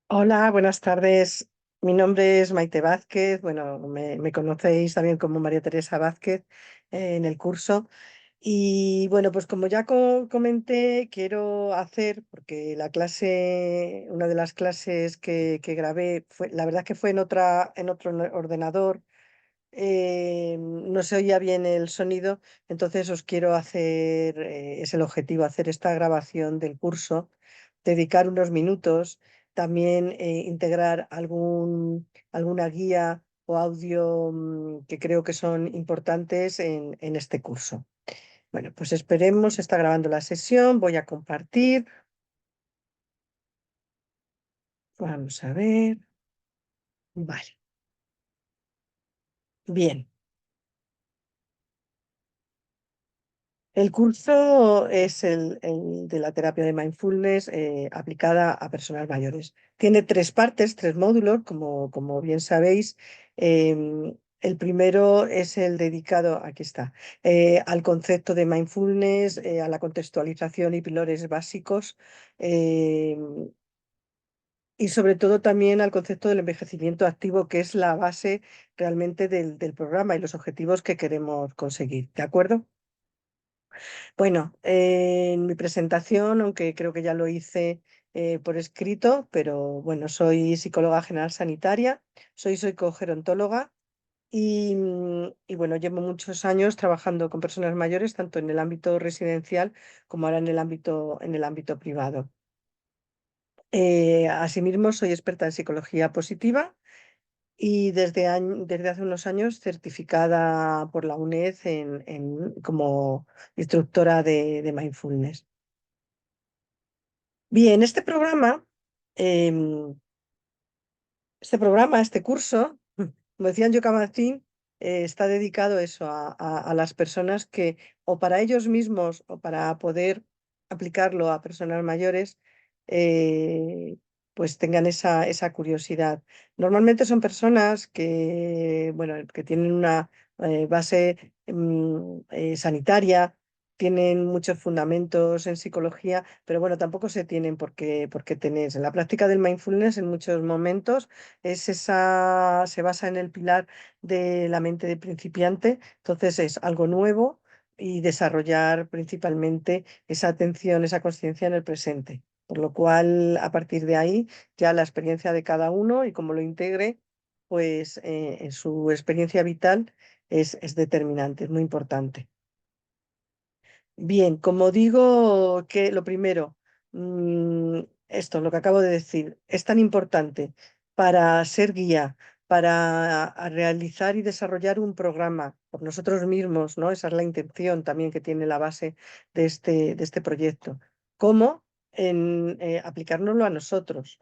Hola, buenas tardes. Mi nombre es Maite Vázquez. Bueno, me conocéis también como María Teresa Vázquez en el curso. Y bueno, pues como ya comenté, quiero hacer, porque la clase, una de las clases que grabé, fue, la verdad que fue en otro ordenador. No se oía bien el sonido, entonces os quiero hacer, es el objetivo, hacer esta grabación del curso, dedicar unos minutos, también integrar alguna guía o audio que creo que son importantes en este curso. Bueno, pues esperemos, está grabando la sesión, voy a compartir, vamos a ver, vale, bien. El curso es el de la terapia de mindfulness aplicada a personas mayores. Tiene tres partes, tres módulos, como bien sabéis. El primero es el dedicado, aquí está, al concepto de mindfulness, a la contextualización y pilares básicos, em, y sobre todo también al concepto del envejecimiento activo, que es la base realmente del programa y los objetivos que queremos conseguir. ¿De acuerdo? Bueno, en mi presentación, aunque creo que ya lo hice por escrito, pero bueno, soy psicóloga general sanitaria, soy psicogerontóloga y bueno, llevo muchos años trabajando con personas mayores, tanto en el ámbito residencial como ahora en el ámbito privado. Asimismo, soy experta en psicología positiva y desde hace unos años certificada por la UNED como instructora de mindfulness. Bien, em, este curso, como decía Anjo Camacho, está dedicado eso a las personas que, o para ellos mismos, o para poder aplicarlo a personas mayores, eh, pues tengan esa curiosidad. Normalmente son personas que, bueno, que tienen una base sanitaria, tienen muchos fundamentos en psicología, pero bueno, tampoco se tienen por qué tener. En la práctica del mindfulness, en muchos momentos, se basa en el pilar de la mente de principiante, entonces es algo nuevo y desarrollar principalmente esa atención, esa conciencia en el presente. Por lo cual, a partir de ahí, ya la experiencia de cada uno y cómo lo integre, pues en su experiencia vital es determinante, es muy importante. Bien, como digo, que lo primero, esto, lo que acabo de decir, es tan importante para ser guía, para realizar y desarrollar un programa por nosotros mismos, ¿no? Esa es la intención también que tiene la base de este proyecto. Como en aplicárnoslo a nosotros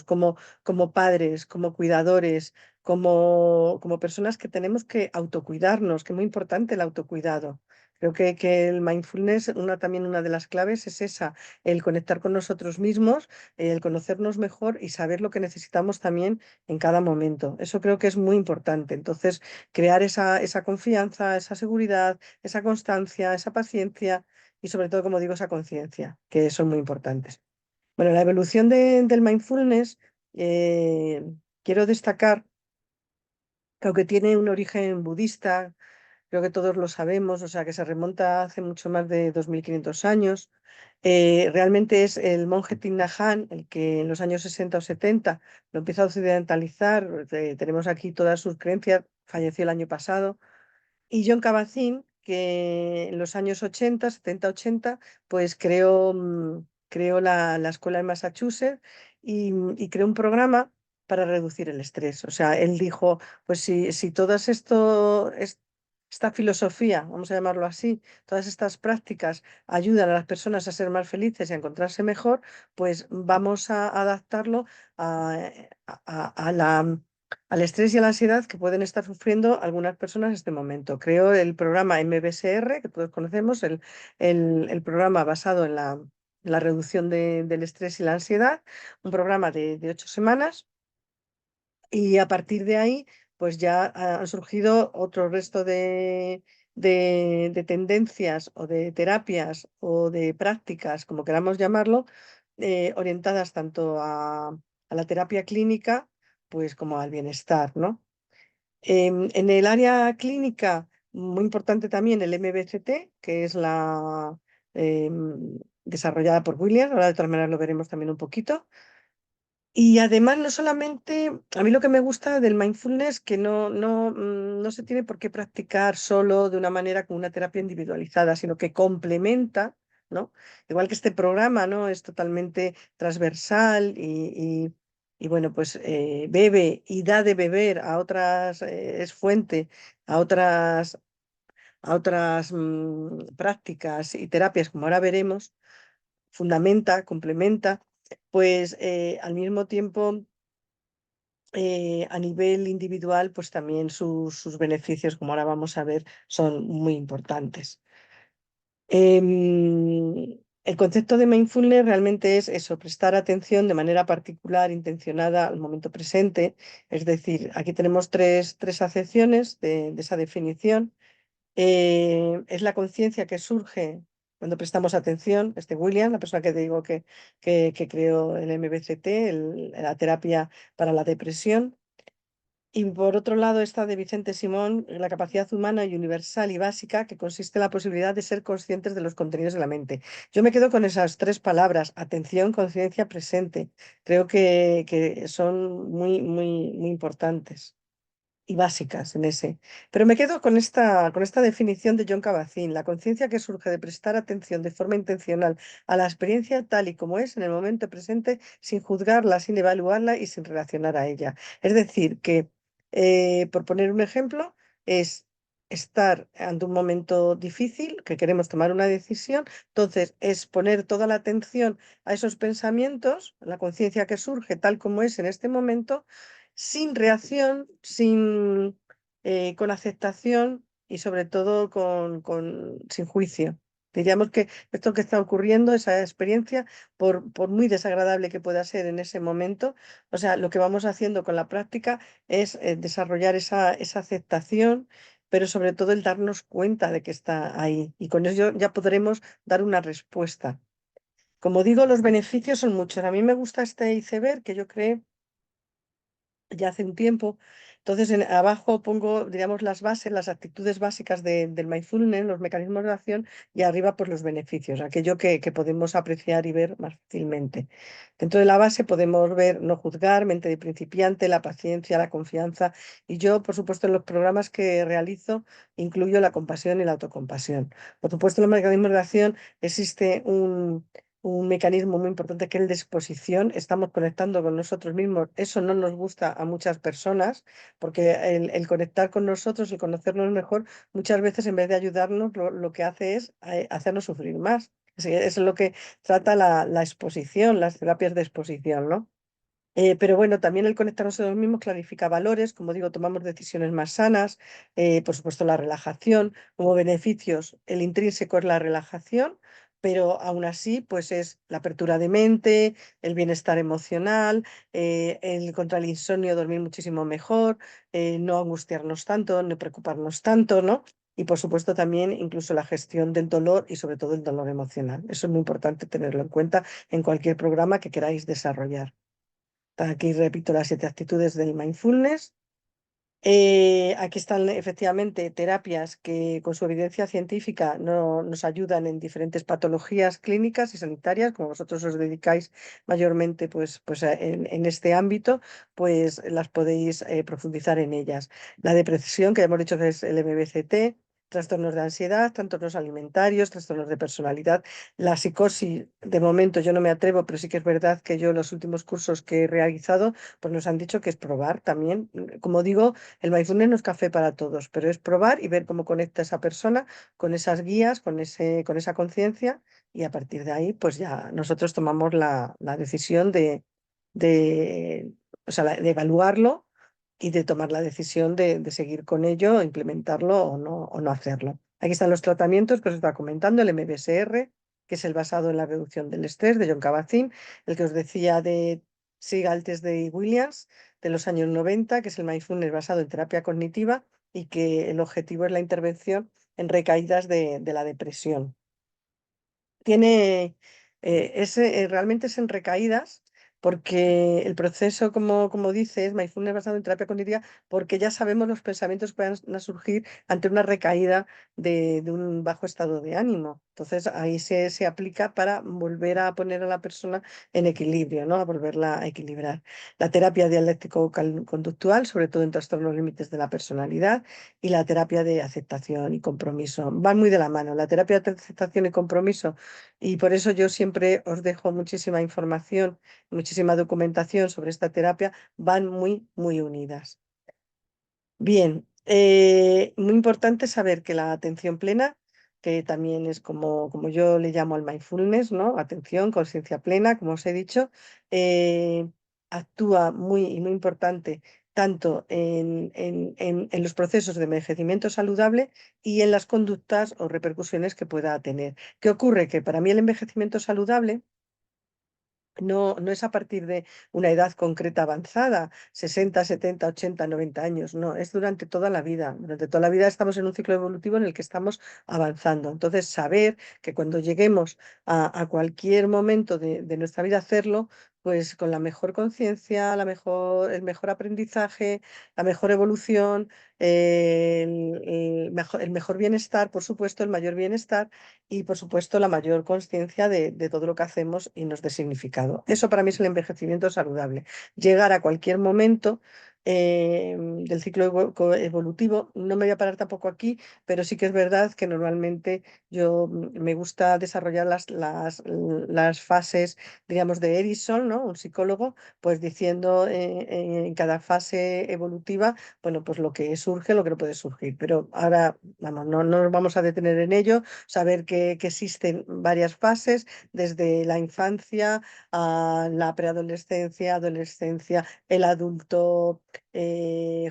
como padres, como cuidadores, como personas que tenemos que autocuidarnos, que es muy importante el autocuidado. Creo que el mindfulness, también una de las claves es esa, el conectar con nosotros mismos, el conocernos mejor y saber lo que necesitamos también en cada momento. Eso creo que es muy importante. Entonces, crear esa confianza, esa seguridad, esa constancia, esa paciencia y sobre todo, como digo, esa conciencia, que son muy importantes. Bueno, la evolución del mindfulness, eh, quiero destacar que aunque tiene un origen budista, creo que todos lo sabemos, o sea, que se remonta hace mucho más de 2500 años. Realmente es el monje Thich Nhat Hanh el que en los años 60 o 70 lo empieza a occidentalizar. Tenemos aquí todas sus creencias, falleció el año pasado. Y John Kabat-Zinn, que en los años 80, 70, 80, pues creó la escuela en Massachusetts y creó un programa para reducir el estrés. O sea, él dijo, pues si todas esta filosofía, vamos a llamarlo así, todas estas prácticas ayudan a las personas a ser más felices y a encontrarse mejor, pues vamos a adaptarlo a, a la al estrés y a la ansiedad que pueden estar sufriendo algunas personas en este momento. Creo el programa MBSR, que todos conocemos, el programa basado en la reducción del estrés y la ansiedad, un programa de 8 semanas y a partir de ahí pues ya han surgido otro resto de tendencias o de terapias o de prácticas, como queramos llamarlo, orientadas tanto a la terapia clínica, pues como al bienestar, ¿no? En el área clínica, muy importante también el MBCT, que es la desarrollada por Williams, ahora de todas maneras lo veremos también un poquito. Y además, no solamente, a mí lo que me gusta del mindfulness, que no se tiene por qué practicar solo de una manera con una terapia individualizada, sino que complementa, ¿no? Igual que este programa, ¿no? Es totalmente transversal y bueno, pues bebe y da de beber a otras, es fuente a otras prácticas y terapias, como ahora veremos, fundamenta, complementa, pues al mismo tiempo a nivel individual, pues también sus beneficios, como ahora vamos a ver, son muy importantes. El concepto de mindfulness realmente es eso, prestar atención de manera particular, intencionada al momento presente. Es decir, aquí tenemos tres acepciones de esa definición. Es la conciencia que surge cuando prestamos atención. William, la persona que te digo que creó el MBCT, la terapia para la depresión. Y por otro lado está de Vicente Simón, la capacidad humana y universal y básica que consiste en la posibilidad de ser conscientes de los contenidos de la mente. Yo me quedo con esas tres palabras, atención, conciencia, presente. Creo que son muy importantes y básicas en ese. Pero me quedo con esta definición de John Kabat-Zinn, la conciencia que surge de prestar atención de forma intencional a la experiencia tal y como es en el momento presente, sin juzgarla, sin evaluarla y sin relacionar a ella. Es decir, que, por poner un ejemplo, es estar ante un momento difícil, que queremos tomar una decisión, entonces es poner toda la atención a esos pensamientos, la conciencia que surge tal como es en este momento, sin reacción, con aceptación y sobre todo sin juicio. Diríamos que esto que está ocurriendo, esa experiencia, por muy desagradable que pueda ser en ese momento, o sea, lo que vamos haciendo con la práctica es desarrollar esa aceptación, pero sobre todo el darnos cuenta de que está ahí. Y con ello ya podremos dar una respuesta. Como digo, los beneficios son muchos. A mí me gusta este iceberg que yo creé ya hace un tiempo. Entonces, abajo pongo, digamos, las bases, las actitudes básicas del mindfulness, los mecanismos de acción, y arriba, pues los beneficios, aquello que podemos apreciar y ver más fácilmente. Dentro de la base podemos ver no juzgar, mente de principiante, la paciencia, la confianza. Y yo, por supuesto, en los programas que realizo, incluyo la compasión y la autocompasión. Por supuesto, en los mecanismos de acción existe un mecanismo muy importante que es el de exposición. Estamos conectando con nosotros mismos. Eso no nos gusta a muchas personas porque el conectar con nosotros, el conocernos mejor, muchas veces en vez de ayudarnos, lo que hace es hacernos sufrir más. Eso es lo que trata la exposición, las terapias de exposición, ¿no? Pero bueno, también el conectarnos a nosotros mismos clarifica valores, como digo, tomamos decisiones más sanas, por supuesto la relajación, como beneficios, el intrínseco es la relajación, pero aún así, pues es la apertura de mente, el bienestar emocional, contra el insomnio, dormir muchísimo mejor, no angustiarnos tanto, no preocuparnos tanto, ¿no? Y por supuesto también incluso la gestión del dolor y sobre todo el dolor emocional. Eso es muy importante tenerlo en cuenta en cualquier programa que queráis desarrollar. Aquí repito las 7 actitudes del mindfulness. Aquí están efectivamente terapias que con su evidencia científica nos ayudan en diferentes patologías clínicas y sanitarias, como vosotros os dedicáis mayormente en este ámbito, pues las podéis profundizar en ellas. La depresión, que ya hemos dicho que es el MBCT, trastornos de ansiedad, trastornos alimentarios, trastornos de personalidad. La psicosis, de momento yo no me atrevo, pero sí que es verdad que yo en los últimos cursos que he realizado, pues nos han dicho que es probar también. Como digo, el mindfulness no es café para todos, pero es probar y ver cómo conecta esa persona con esas guías, con esa conciencia, y a partir de ahí, pues ya nosotros tomamos la decisión de, o sea, de evaluarlo y de tomar la decisión de seguir con ello, implementarlo o no hacerlo. Aquí están los tratamientos que os estaba comentando, el MBSR, que es el basado en la reducción del estrés de John Kabat-Zinn, el que os decía de Seagaltes de Williams, de los años 90, que es el mindfulness basado en terapia cognitiva y que el objetivo es la intervención en recaídas de la depresión. Realmente es en recaídas, porque el proceso, como dices, mindfulness basado en terapia cognitiva, porque ya sabemos los pensamientos que van a surgir ante una recaída de un bajo estado de ánimo. Entonces ahí se aplica para volver a poner a la persona en equilibrio, ¿no? A volverla a equilibrar. La terapia dialéctico-conductual, sobre todo en trastornos límites de la personalidad, y la terapia de aceptación y compromiso. Van muy de la mano. La terapia de aceptación y compromiso, y por eso yo siempre os dejo muchísima información, muchísima documentación sobre esta terapia, van muy, muy unidas. Bien, muy importante saber que la atención plena, que también es como yo le llamo al mindfulness, ¿no? Atención, conciencia plena, como os he dicho, eh, actúa muy y muy importante tanto en los procesos de envejecimiento saludable y en las conductas o repercusiones que pueda tener. ¿Qué ocurre? Que para mí el envejecimiento saludable no es a partir de una edad concreta avanzada, 60, 70, 80, 90 años, no, es durante toda la vida. Durante toda la vida estamos en un ciclo evolutivo en el que estamos avanzando. Entonces, saber que cuando lleguemos a cualquier momento de nuestra vida hacerlo, pues con la mejor conciencia, el mejor aprendizaje, la mejor evolución, el mejor bienestar, por supuesto, el mayor bienestar y, por supuesto, la mayor conciencia de todo lo que hacemos y nos dé significado. Eso para mí es el envejecimiento saludable. Llegar a cualquier momento del ciclo evolutivo. No me voy a parar tampoco aquí, pero sí que es verdad que normalmente yo me gusta desarrollar las fases, digamos, de Edison, ¿no? Un psicólogo, pues diciendo en cada fase evolutiva, bueno, pues lo que surge, lo que no puede surgir. Pero ahora, vamos, no nos vamos a detener en ello, saber que existen varias fases, desde la infancia a la preadolescencia, adolescencia, el adulto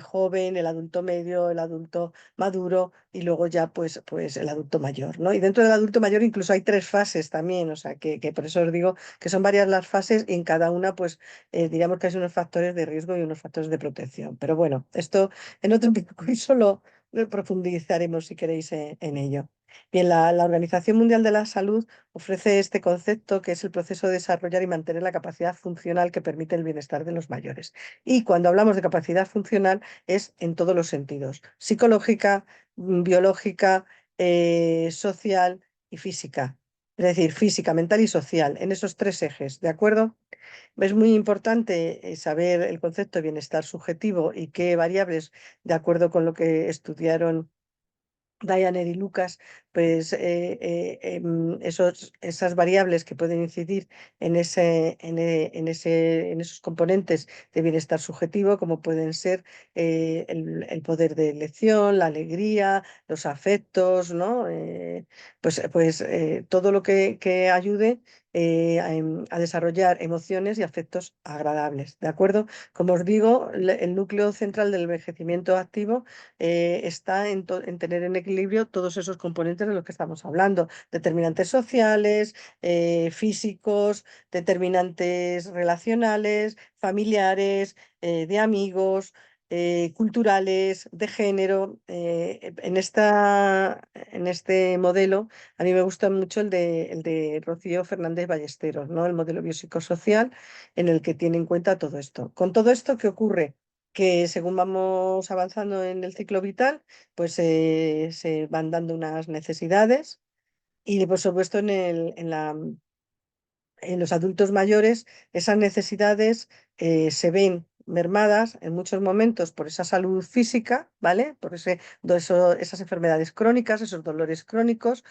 joven, el adulto medio, el adulto maduro y luego ya pues el adulto mayor, ¿no? Y dentro del adulto mayor incluso hay tres fases también, o sea que por eso os digo que son varias las fases y en cada una pues diríamos que hay unos factores de riesgo y unos factores de protección. Pero bueno, esto en otro curso lo profundizaremos si queréis en ello. Bien, la Organización Mundial de la Salud ofrece este concepto que es el proceso de desarrollar y mantener la capacidad funcional que permite el bienestar de los mayores. Y cuando hablamos de capacidad funcional es en todos los sentidos, psicológica, biológica, social y física. Es decir, física, mental y social, en esos tres ejes, ¿de acuerdo? Es muy importante saber el concepto de bienestar subjetivo y qué variables, de acuerdo con lo que estudiaron Diane y Lucas, pues esas variables que pueden incidir en esos componentes de bienestar subjetivo, como pueden ser el poder de elección, la alegría, los afectos, ¿no? Todo lo que ayude a desarrollar emociones y afectos agradables, ¿de acuerdo? Como os digo, el núcleo central del envejecimiento activo está en tener en equilibrio todos esos componentes de los que estamos hablando, determinantes sociales, físicos, determinantes relacionales, familiares, de amigos. Culturales, de género. En este modelo, a mí me gusta mucho el de Rocío Fernández Ballesteros, ¿no? El modelo biopsicosocial en el que tiene en cuenta todo esto. Con todo esto, ¿qué ocurre? Que según vamos avanzando en el ciclo vital, pues se van dando unas necesidades y por supuesto en los adultos mayores esas necesidades se ven mermadas en muchos momentos por esa salud física, ¿vale? Por esas enfermedades crónicas, esos dolores crónicos,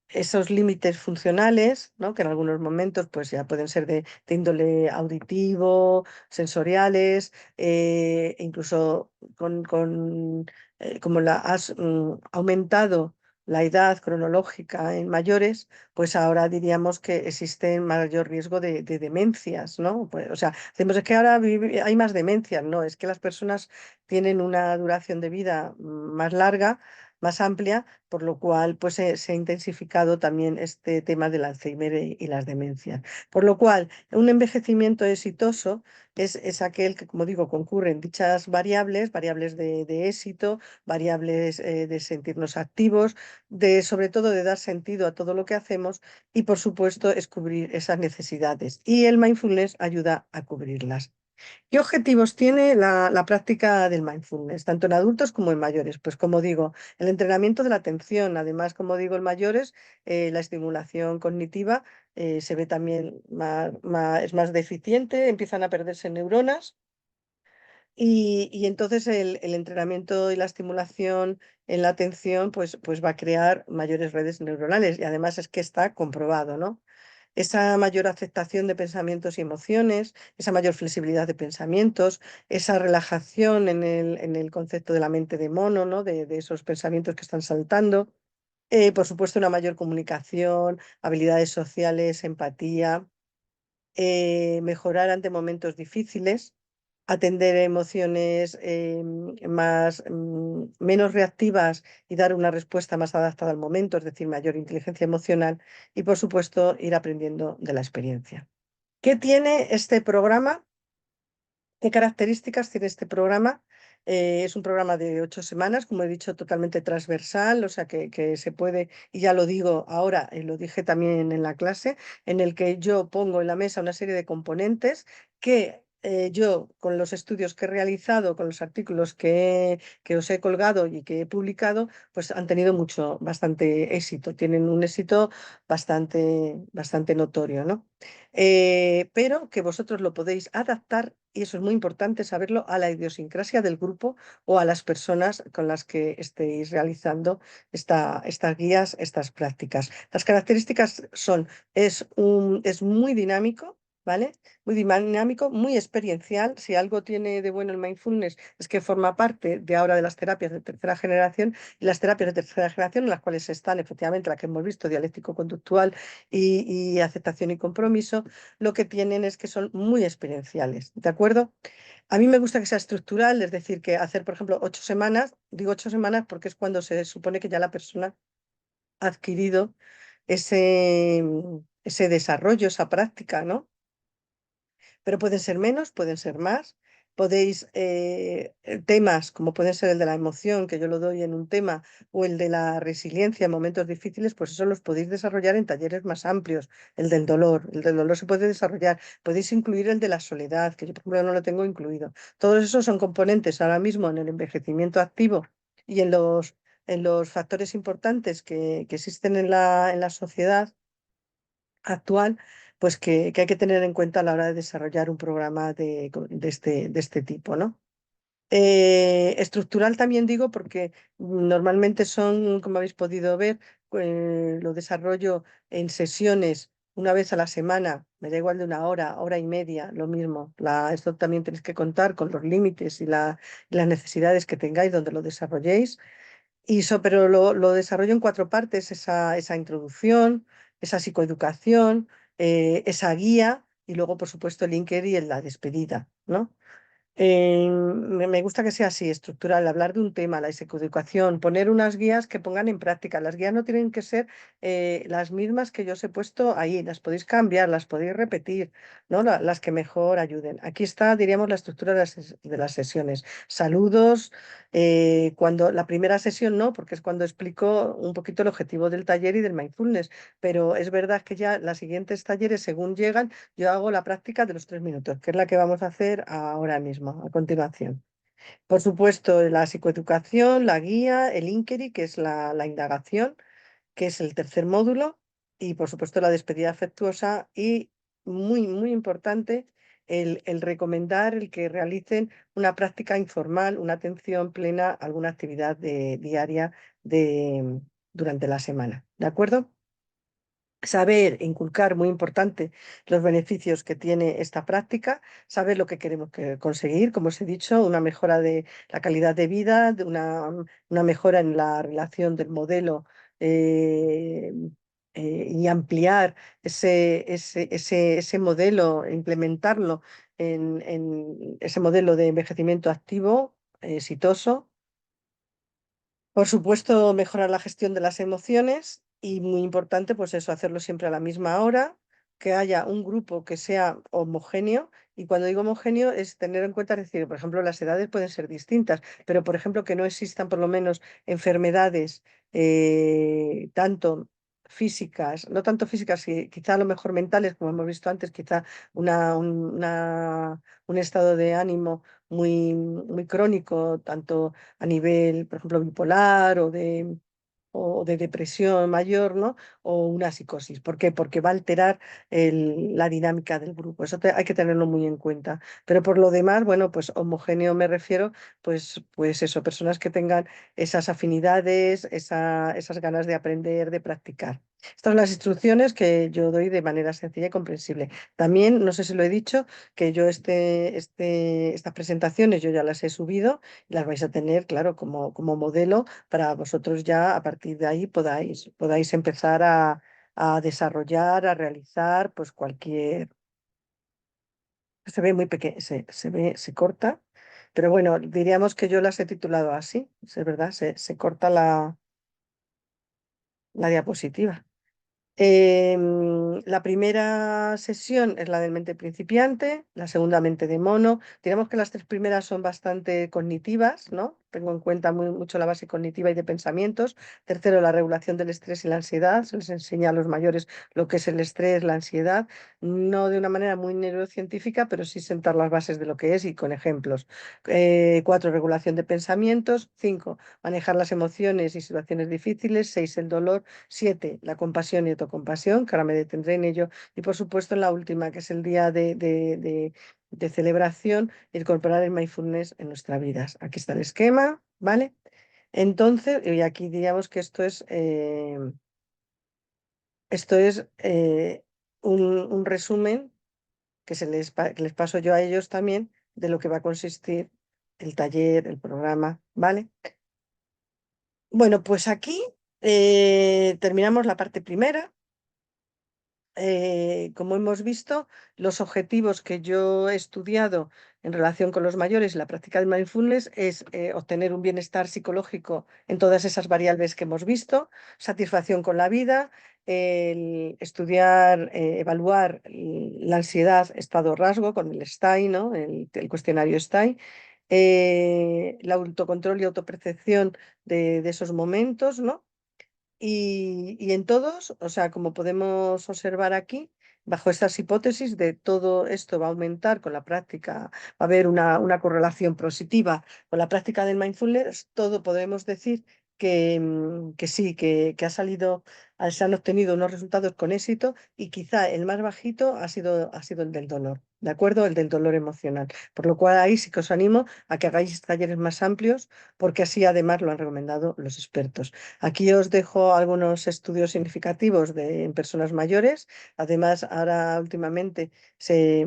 esos límites funcionales, ¿no? Que en algunos momentos pues ya pueden ser de índole auditivo, sensoriales, incluso como has aumentado la edad cronológica en mayores, pues ahora diríamos que existe mayor riesgo de demencias, ¿no? Pues, o sea, decimos es que ahora hay más demencias, no, es que las personas tienen una duración de vida más larga, más amplia, por lo cual pues, se ha intensificado también este tema del Alzheimer y las demencias. Por lo cual, un envejecimiento exitoso es aquel que, como digo, concurren dichas variables, variables de éxito, variables de sentirnos activos, de sobre todo de dar sentido a todo lo que hacemos y, por supuesto, es cubrir esas necesidades. Y el mindfulness ayuda a cubrirlas. ¿Qué objetivos tiene la práctica del mindfulness, tanto en adultos como en mayores? Pues como digo, el entrenamiento de la atención, además, como digo, en mayores, la estimulación cognitiva se ve también es más deficiente, empiezan a perderse neuronas y entonces el entrenamiento y la estimulación en la atención pues va a crear mayores redes neuronales y además es que está comprobado, ¿no? Esa mayor aceptación de pensamientos y emociones, esa mayor flexibilidad de pensamientos, esa relajación en el concepto de la mente de mono, ¿no? De esos pensamientos que están saltando. Por supuesto, una mayor comunicación, habilidades sociales, empatía, mejorar ante momentos difíciles, atender emociones menos reactivas y dar una respuesta más adaptada al momento, es decir, mayor inteligencia emocional y, por supuesto, ir aprendiendo de la experiencia. ¿Qué tiene este programa? ¿Qué características tiene este programa? Es un programa de 8 semanas, como he dicho, totalmente transversal, o sea que se puede, y ya lo digo ahora, lo dije también en la clase, en el que yo pongo en la mesa una serie de componentes que yo, con los estudios que he realizado, con los artículos que os he colgado y que he publicado, pues han tenido bastante éxito, tienen un éxito bastante notorio, ¿no? Pero que vosotros lo podéis adaptar, y eso es muy importante saberlo, a la idiosincrasia del grupo o a las personas con las que estéis realizando estas guías, estas prácticas. Las características son, es muy dinámico. ¿Vale? Muy dinámico, muy experiencial. Si algo tiene de bueno el mindfulness es que forma parte de ahora de las terapias de tercera generación y las terapias de tercera generación en las cuales están efectivamente las que hemos visto, dialéctico-conductual y aceptación y compromiso, lo que tienen es que son muy experienciales, ¿de acuerdo? A mí me gusta que sea estructural, es decir, que hacer, por ejemplo, 8 semanas, digo 8 semanas porque es cuando se supone que ya la persona ha adquirido ese desarrollo, esa práctica, ¿no? Pero pueden ser menos, pueden ser más. Podéis, temas como pueden ser el de la emoción, que yo lo doy en un tema, o el de la resiliencia en momentos difíciles, pues eso los podéis desarrollar en talleres más amplios. El del dolor se puede desarrollar. Podéis incluir el de la soledad, que yo por ejemplo no lo tengo incluido. Todos esos son componentes ahora mismo en el envejecimiento activo y en los factores importantes que existen en la sociedad actual, pues que hay que tener en cuenta a la hora de desarrollar un programa de este tipo, ¿no? Estructural también digo porque normalmente son, como habéis podido ver, lo desarrollo en sesiones una vez a la semana, me da igual de una hora, hora y media, lo mismo. Esto también tenéis que contar con los límites y las necesidades que tengáis donde lo desarrolléis. Pero lo desarrollo en 4 partes, esa introducción, esa psicoeducación, esa guía y luego, por supuesto, el inquiry y la despedida, ¿no? Me gusta que sea así, estructural, hablar de un tema, la psicoeducación, poner unas guías que pongan en práctica. Las guías no tienen que ser las mismas que yo os he puesto ahí, las podéis cambiar, las podéis repetir, ¿no? Las que mejor ayuden. Aquí está, diríamos, la estructura de las sesiones. Saludos, cuando la primera sesión no, porque es cuando explico un poquito el objetivo del taller y del mindfulness, pero es verdad que ya las siguientes talleres, según llegan, yo hago la práctica de los 3 minutos, que es la que vamos a hacer ahora mismo, a continuación. Por supuesto, la psicoeducación, la guía, el inquiry, que es la indagación, que es el tercer módulo, y por supuesto la despedida afectuosa y muy importante el recomendar el que realicen una práctica informal, una atención plena, alguna actividad diaria durante la semana. ¿De acuerdo? Saber inculcar, muy importante, los beneficios que tiene esta práctica, saber lo que queremos conseguir, como os he dicho, una mejora de la calidad de vida, una mejora en la relación del modelo eh, y ampliar ese modelo, implementarlo en ese modelo de envejecimiento activo exitoso. Por supuesto, mejorar la gestión de las emociones y muy importante, pues eso, hacerlo siempre a la misma hora, que haya un grupo que sea homogéneo. Y cuando digo homogéneo es tener en cuenta, es decir, por ejemplo, las edades pueden ser distintas, pero por ejemplo, que no existan por lo menos enfermedades tanto físicas, no tanto físicas, quizá a lo mejor mentales, como hemos visto antes, quizá un estado de ánimo muy crónico, tanto a nivel, por ejemplo, bipolar o de depresión mayor, ¿no? O una psicosis. ¿Por qué? Porque va a alterar la dinámica del grupo. Eso hay que tenerlo muy en cuenta. Pero por lo demás, bueno, pues homogéneo me refiero, pues eso, personas que tengan esas afinidades, esas ganas de aprender, de practicar. Estas son las instrucciones que yo doy de manera sencilla y comprensible. También, no sé si lo he dicho, que yo estas presentaciones yo ya las he subido y las vais a tener, claro, como modelo para vosotros ya a partir de ahí podáis empezar a desarrollar, a realizar, pues cualquier. Se ve muy pequeño, se corta, pero bueno, diríamos que yo las he titulado así, es verdad, se corta la diapositiva. La primera sesión es la del mente principiante, la segunda mente de mono. Digamos que las tres primeras son bastante cognitivas, ¿no? Tengo en cuenta mucho la base cognitiva y de pensamientos. Tercero, la regulación del estrés y la ansiedad. Se les enseña a los mayores lo que es el estrés, la ansiedad, no de una manera muy neurocientífica, pero sí sentar las bases de lo que es y con ejemplos. Cuatro, regulación de pensamientos. Cinco, manejar las emociones y situaciones difíciles. Seis, el dolor. Siete, la compasión y autocompasión, que ahora me detendré en ello. Y por supuesto en la última, que es el día de celebración, incorporar el mindfulness en nuestras vidas. Aquí está el esquema, ¿vale? Entonces, y aquí diríamos que esto es un resumen que les paso yo a ellos también de lo que va a consistir el taller, el programa, ¿vale? Bueno, pues aquí terminamos la parte primera. Como hemos visto, los objetivos que yo he estudiado en relación con los mayores y la práctica del mindfulness es obtener un bienestar psicológico en todas esas variables que hemos visto, satisfacción con la vida, el estudiar, evaluar la ansiedad, estado rasgo con el STAI, ¿no? El cuestionario STAI, el autocontrol y autopercepción de esos momentos, ¿no? Y en todos, o sea, como podemos observar aquí, bajo estas hipótesis de todo esto va a aumentar con la práctica, va a haber una correlación positiva con la práctica del mindfulness, todo podemos decir que sí, que ha salido, se han obtenido unos resultados con éxito y quizá el más bajito ha sido el del dolor, ¿de acuerdo? El del dolor emocional. Por lo cual ahí sí que os animo a que hagáis talleres más amplios porque así además lo han recomendado los expertos. Aquí os dejo algunos estudios significativos en personas mayores. Además, ahora últimamente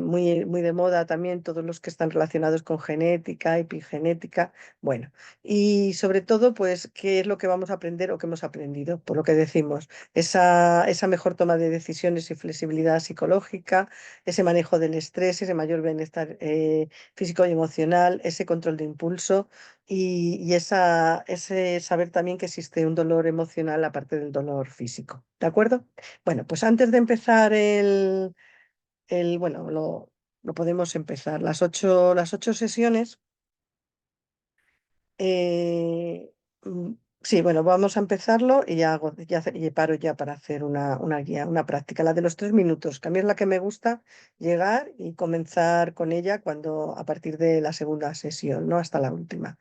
muy de moda también todos los que están relacionados con genética, epigenética. Bueno, y sobre todo, pues, ¿qué es lo que vamos a aprender o qué hemos aprendido? Por lo que decimos, esa mejor toma de decisiones y flexibilidad psicológica, ese manejo del estrés, ese mayor bienestar físico y emocional, ese control de impulso y ese saber también que existe un dolor emocional aparte del dolor físico. ¿De acuerdo? Bueno, pues antes de empezar bueno, lo podemos empezar. Las ocho sesiones. eh, mm, sí, bueno, vamos a empezarlo y y paro ya para hacer una guía, una práctica, la de los 3 minutos, que a mí es la que me gusta llegar y comenzar con ella a partir de la segunda sesión, no hasta la última.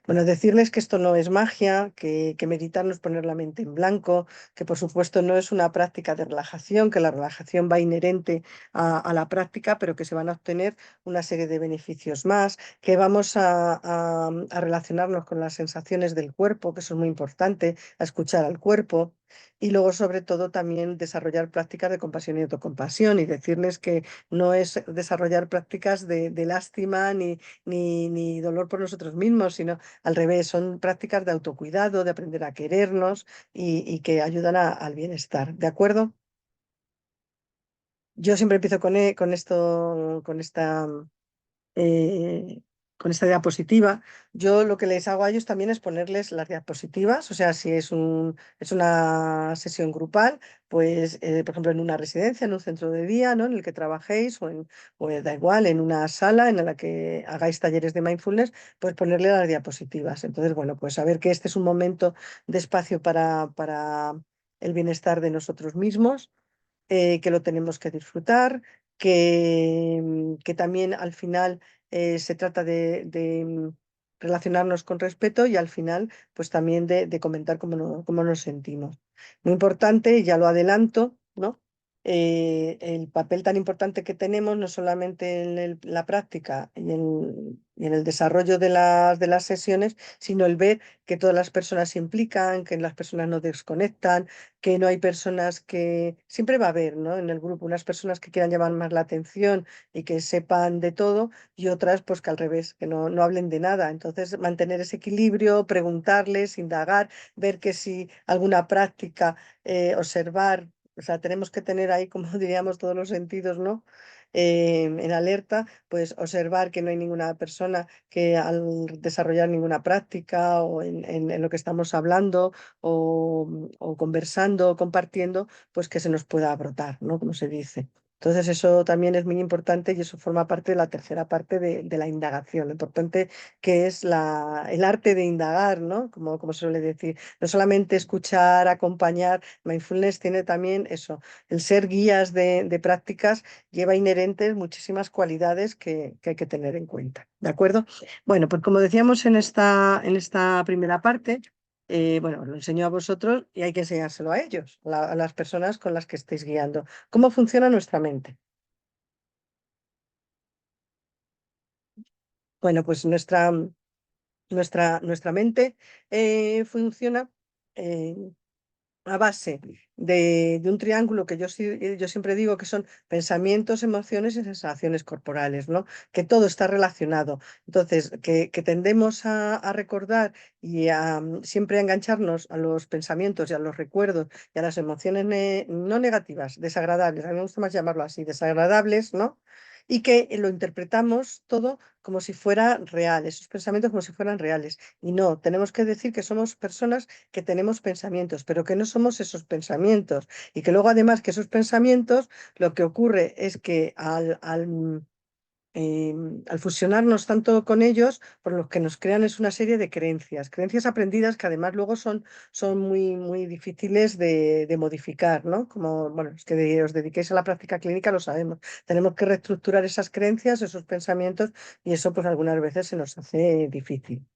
Bueno, decirles que esto no es magia, que meditar no es poner la mente en blanco, que por supuesto no es una práctica de relajación, que la relajación va inherente a la práctica, pero que se van a obtener una serie de beneficios más, que vamos a relacionarnos con las sensaciones del cuerpo, que eso es muy importante, a escuchar al cuerpo. Y luego, sobre todo, también desarrollar prácticas de compasión y autocompasión y decirles que no es desarrollar prácticas de lástima ni dolor por nosotros mismos, sino al revés, son prácticas de autocuidado, de aprender a querernos y que ayudan al bienestar. ¿De acuerdo? Yo siempre empiezo con esto, con esta, eh, con esta diapositiva, yo lo que les hago a ellos también es ponerles las diapositivas, o sea, si es una sesión grupal, pues, por ejemplo, en una residencia, en un centro de día, ¿no? En el que trabajéis o da igual, en una sala en la que hagáis talleres de mindfulness, pues ponerle las diapositivas. Entonces, bueno, pues saber que este es un momento de espacio para el bienestar de nosotros mismos, que lo tenemos que disfrutar, que también al final se trata de relacionarnos con respeto y al final pues también de comentar cómo nos sentimos. Muy importante, ya lo adelanto, ¿no? El papel tan importante que tenemos, no solamente en la práctica y en el desarrollo de las sesiones, sino el ver que todas las personas se implican, que las personas no desconectan, que no hay personas que siempre va a haber, ¿no? En el grupo unas personas que quieran llamar más la atención y que sepan de todo y otras pues que al revés, que no hablen de nada. Entonces mantener ese equilibrio, preguntarles, indagar, ver que si alguna práctica, observar, o sea, tenemos que tener ahí, como diríamos, todos los sentidos, ¿no? En alerta, pues observar que no hay ninguna persona que al desarrollar ninguna práctica o en lo que estamos hablando o conversando o compartiendo, pues que se nos pueda brotar, ¿no? Como se dice. Entonces eso también es muy importante y eso forma parte de la tercera parte de la indagación, lo importante que es el arte de indagar, ¿no? Como se suele decir. No solamente escuchar, acompañar, mindfulness tiene también eso, el ser guías de prácticas lleva inherentes muchísimas cualidades que hay que tener en cuenta, ¿de acuerdo? Bueno, pues como decíamos en esta primera parte, bueno, lo enseño a vosotros y hay que enseñárselo a ellos, a las personas con las que estéis guiando. ¿Cómo funciona nuestra mente? Bueno, pues nuestra mente funciona eh, a base de un triángulo que yo siempre digo que son pensamientos, emociones y sensaciones corporales, ¿no? Que todo está relacionado. Entonces, que tendemos a recordar y a siempre a engancharnos a los pensamientos y a los recuerdos y a las emociones no negativas, desagradables, a mí me gusta más llamarlo así, desagradables, ¿no? Y que lo interpretamos todo como si fuera real, esos pensamientos como si fueran reales. Y no, tenemos que decir que somos personas que tenemos pensamientos, pero que no somos esos pensamientos. Y que luego además que esos pensamientos, lo que ocurre es que al fusionarnos tanto con ellos, por lo que nos crean es una serie de creencias, creencias aprendidas que además luego son muy difíciles de modificar, ¿no? Como, bueno, es que os dediquéis a la práctica clínica lo sabemos. Tenemos que reestructurar esas creencias, esos pensamientos, y eso pues algunas veces se nos hace difícil.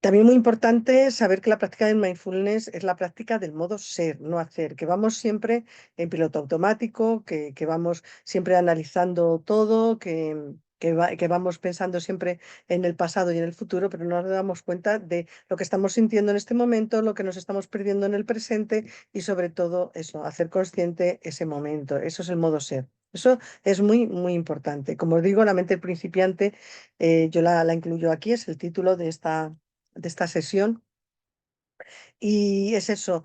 También muy importante saber que la práctica del mindfulness es la práctica del modo ser, no hacer, que vamos siempre en piloto automático, que vamos siempre analizando todo, que vamos pensando siempre en el pasado y en el futuro, pero no nos damos cuenta de lo que estamos sintiendo en este momento, lo que nos estamos perdiendo en el presente y sobre todo eso, hacer consciente ese momento. Eso es el modo ser. Eso es muy importante. Como os digo, la mente del principiante, yo la incluyo aquí, es el título de esta sesión. Y es eso,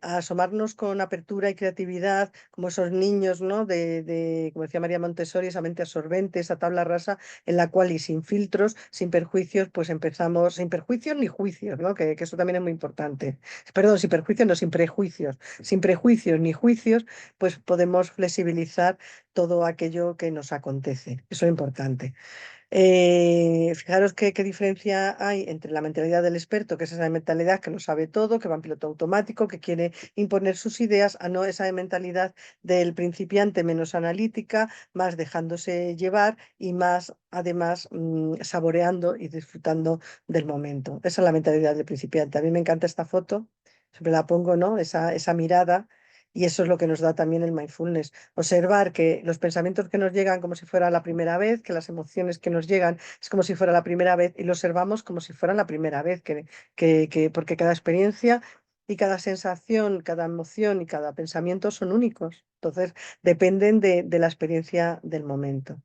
a asomarnos con apertura y creatividad, como esos niños, ¿no? Como decía María Montessori, esa mente absorbente, esa tabla rasa en la cual y sin filtros, sin perjuicios, pues empezamos, sin perjuicios ni juicios, ¿no? Que eso también es muy importante. Perdón, sin perjuicios, no, sin prejuicios ni juicios, pues podemos flexibilizar todo aquello que nos acontece. Eso es importante. Fijaros qué diferencia hay entre la mentalidad del experto, que es esa mentalidad que lo sabe todo, que va en piloto automático, que quiere imponer sus ideas, a no esa mentalidad del principiante menos analítica, más dejándose llevar y más, además, saboreando y disfrutando del momento. Esa es la mentalidad del principiante. A mí me encanta esta foto, siempre la pongo, ¿no? Esa mirada. Y eso es lo que nos da también el mindfulness. Observar que los pensamientos que nos llegan como si fuera la primera vez, que las emociones que nos llegan es como si fuera la primera vez y lo observamos como si fuera la primera vez, porque cada experiencia y cada sensación, cada emoción y cada pensamiento son únicos. Entonces, dependen de la experiencia del momento.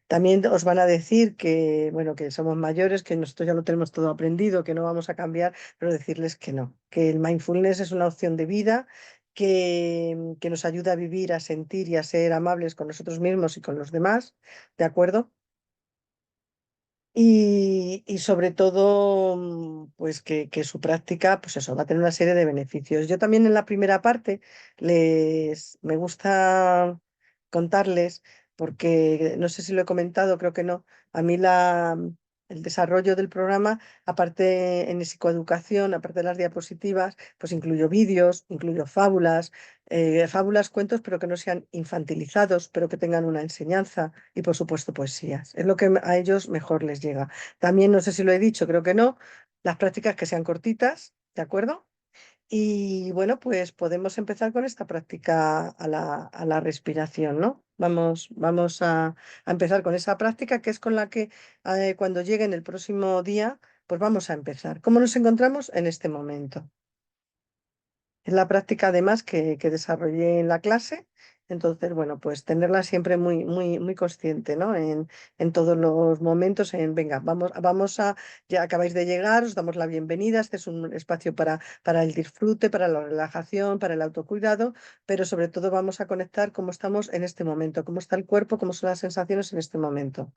También os van a decir que, bueno, que somos mayores, que nosotros ya lo tenemos todo aprendido, que no vamos a cambiar, pero decirles que no, que el mindfulness es una opción de vida que nos ayuda a vivir, a sentir y a ser amables con nosotros mismos y con los demás, ¿de acuerdo? y sobre todo, pues que su práctica, pues eso, va a tener una serie de beneficios. Yo también en la primera parte me gusta contarles, porque no sé si lo he comentado, creo que no, a mí el desarrollo del programa, aparte en psicoeducación, aparte de las diapositivas, pues incluyo vídeos, incluyo fábulas, cuentos, pero que no sean infantilizados, pero que tengan una enseñanza y por supuesto poesías. Es lo que a ellos mejor les llega. También, no sé si lo he dicho, creo que no, las prácticas que sean cortitas, ¿de acuerdo? Y bueno, pues podemos empezar con esta práctica a la respiración, ¿no? Vamos a empezar con esa práctica que es con la que cuando llegue en el próximo día, pues vamos a empezar. ¿Cómo nos encontramos en este momento? Es la práctica además que desarrollé en la clase, entonces, bueno, pues tenerla siempre muy consciente, ¿no? En todos los momentos, venga, ya acabáis de llegar, os damos la bienvenida, este es un espacio para el disfrute, para la relajación, para el autocuidado, pero sobre todo vamos a conectar cómo estamos en este momento, cómo está el cuerpo, cómo son las sensaciones en este momento.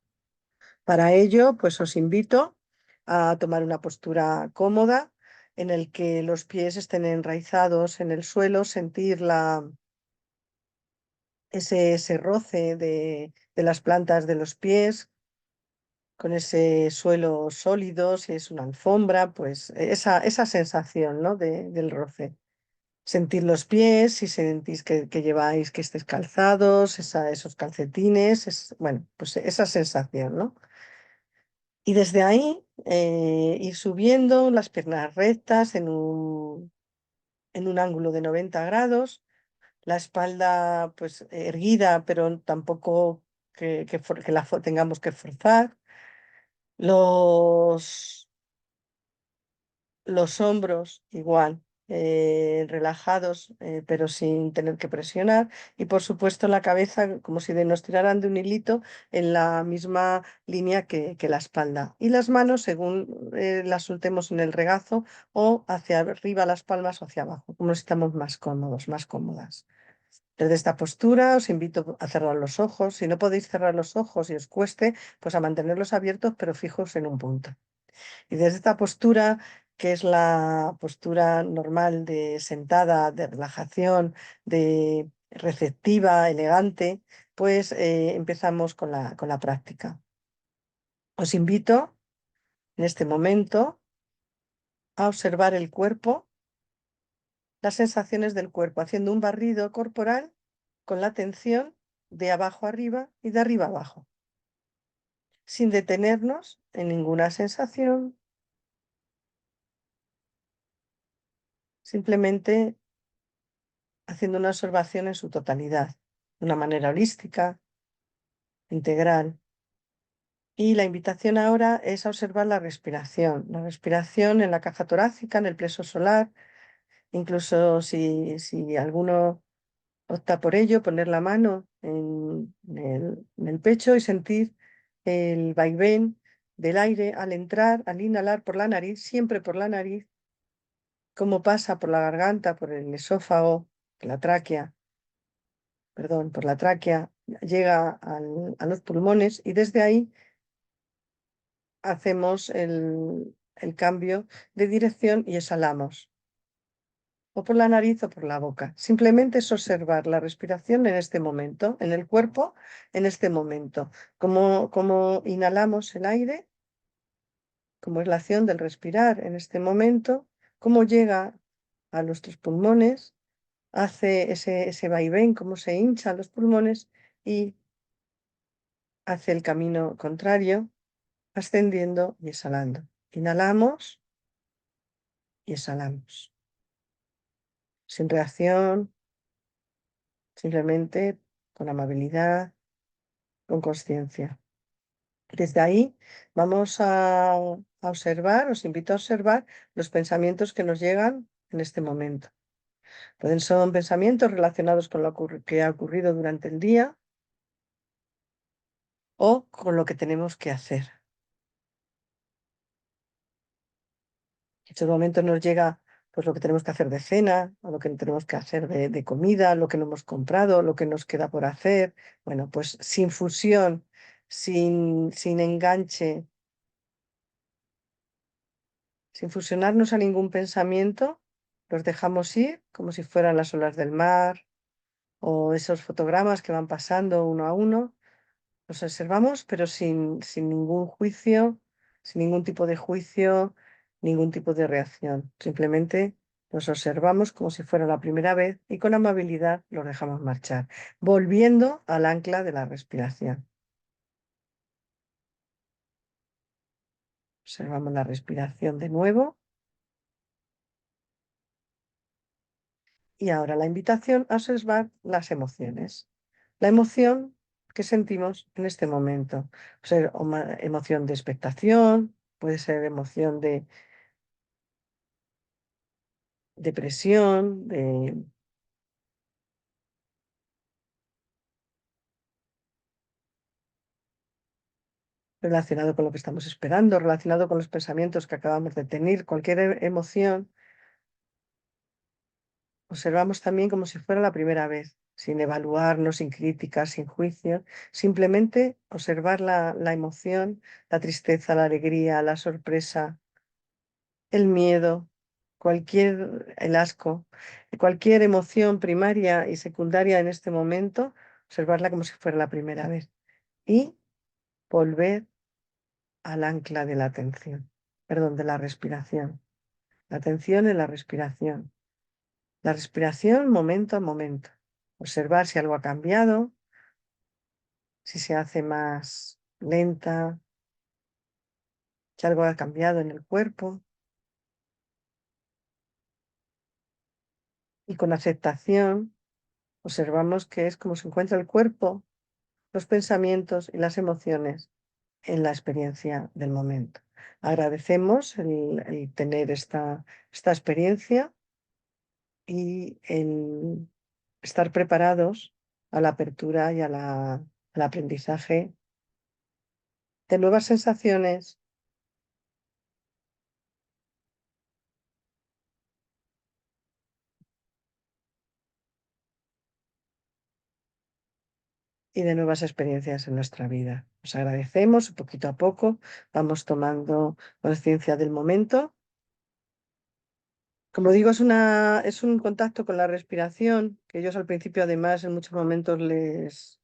Para ello, pues os invito a tomar una postura cómoda en el que los pies estén enraizados en el suelo, sentir ese roce de las plantas de los pies con ese suelo sólido, si es una alfombra, pues esa sensación, ¿no? Del roce. Sentir los pies, si sentís que lleváis que estés calzados, esos calcetines, bueno, pues esa sensación, ¿no? Y desde ahí ir subiendo las piernas rectas en un ángulo de 90 grados, la espalda pues erguida, pero tampoco que tengamos que forzar, los, los hombros igual. Relajados, pero sin tener que presionar, y por supuesto la cabeza como si nos tiraran de un hilito en la misma línea que la espalda, y las manos según las soltemos en el regazo o hacia arriba las palmas o hacia abajo, como si estamos más cómodos, más cómodas. Desde esta postura os invito a cerrar los ojos. Si no podéis cerrar los ojos y os cueste, pues a mantenerlos abiertos pero fijos en un punto. Y desde esta postura, que es la postura normal de sentada, de relajación, de receptiva, elegante, pues empezamos con la práctica. Os invito en este momento a observar el cuerpo, las sensaciones del cuerpo, haciendo un barrido corporal con la atención de abajo arriba y de arriba abajo, sin detenernos en ninguna sensación, simplemente haciendo una observación en su totalidad, de una manera holística, integral. Y la invitación ahora es a observar la respiración en la caja torácica, en el plexo solar, incluso si alguno opta por ello, poner la mano en el pecho y sentir el vaivén del aire al entrar, al inhalar por la nariz, siempre por la nariz, cómo pasa por la garganta, por el esófago, la tráquea, perdón, por la tráquea, llega a los pulmones y desde ahí hacemos el cambio de dirección y exhalamos, o por la nariz o por la boca. Simplemente es observar la respiración en este momento, en el cuerpo, en este momento. Cómo inhalamos el aire, cómo es la acción del respirar en este momento, cómo llega a nuestros pulmones, hace ese vaivén, cómo se hinchan los pulmones y hace el camino contrario, ascendiendo y exhalando. Inhalamos y exhalamos. Sin reacción, simplemente con amabilidad, con conciencia. Desde ahí vamos a observar, os invito a observar los pensamientos que nos llegan en este momento. Son pensamientos relacionados con que ha ocurrido durante el día o con lo que tenemos que hacer. En estos momentos nos llega pues lo que tenemos que hacer de cena, o lo que tenemos que hacer de comida, lo que no hemos comprado, lo que nos queda por hacer. Bueno, pues sin fusión, sin enganche, sin fusionarnos a ningún pensamiento, los dejamos ir como si fueran las olas del mar o esos fotogramas que van pasando uno a uno. Los observamos, pero sin ningún juicio, sin ningún tipo de juicio, ningún tipo de reacción. Simplemente los observamos como si fuera la primera vez y con amabilidad los dejamos marchar, volviendo al ancla de la respiración. Observamos la respiración de nuevo y ahora la invitación a observar las emociones. La emoción que sentimos en este momento. Puede ser emoción de expectación, puede ser emoción de depresión, relacionado con lo que estamos esperando, relacionado con los pensamientos que acabamos de tener, cualquier emoción, observamos también como si fuera la primera vez, sin evaluarnos, sin críticas, sin juicios, simplemente observar la emoción, la tristeza, la alegría, la sorpresa, el miedo, el asco, cualquier emoción primaria y secundaria en este momento, observarla como si fuera la primera vez y volver al ancla de la atención, perdón, de la respiración. La atención en la respiración. La respiración momento a momento. Observar si algo ha cambiado, si se hace más lenta, si algo ha cambiado en el cuerpo. Y con aceptación observamos que es como se encuentra el cuerpo, los pensamientos y las emociones en la experiencia del momento. Agradecemos el tener esta experiencia y el estar preparados a la apertura y al aprendizaje de nuevas sensaciones y de nuevas experiencias en nuestra vida. Os agradecemos, poquito a poco vamos tomando conciencia del momento. Como digo, es un contacto con la respiración, que ellos al principio además en muchos momentos les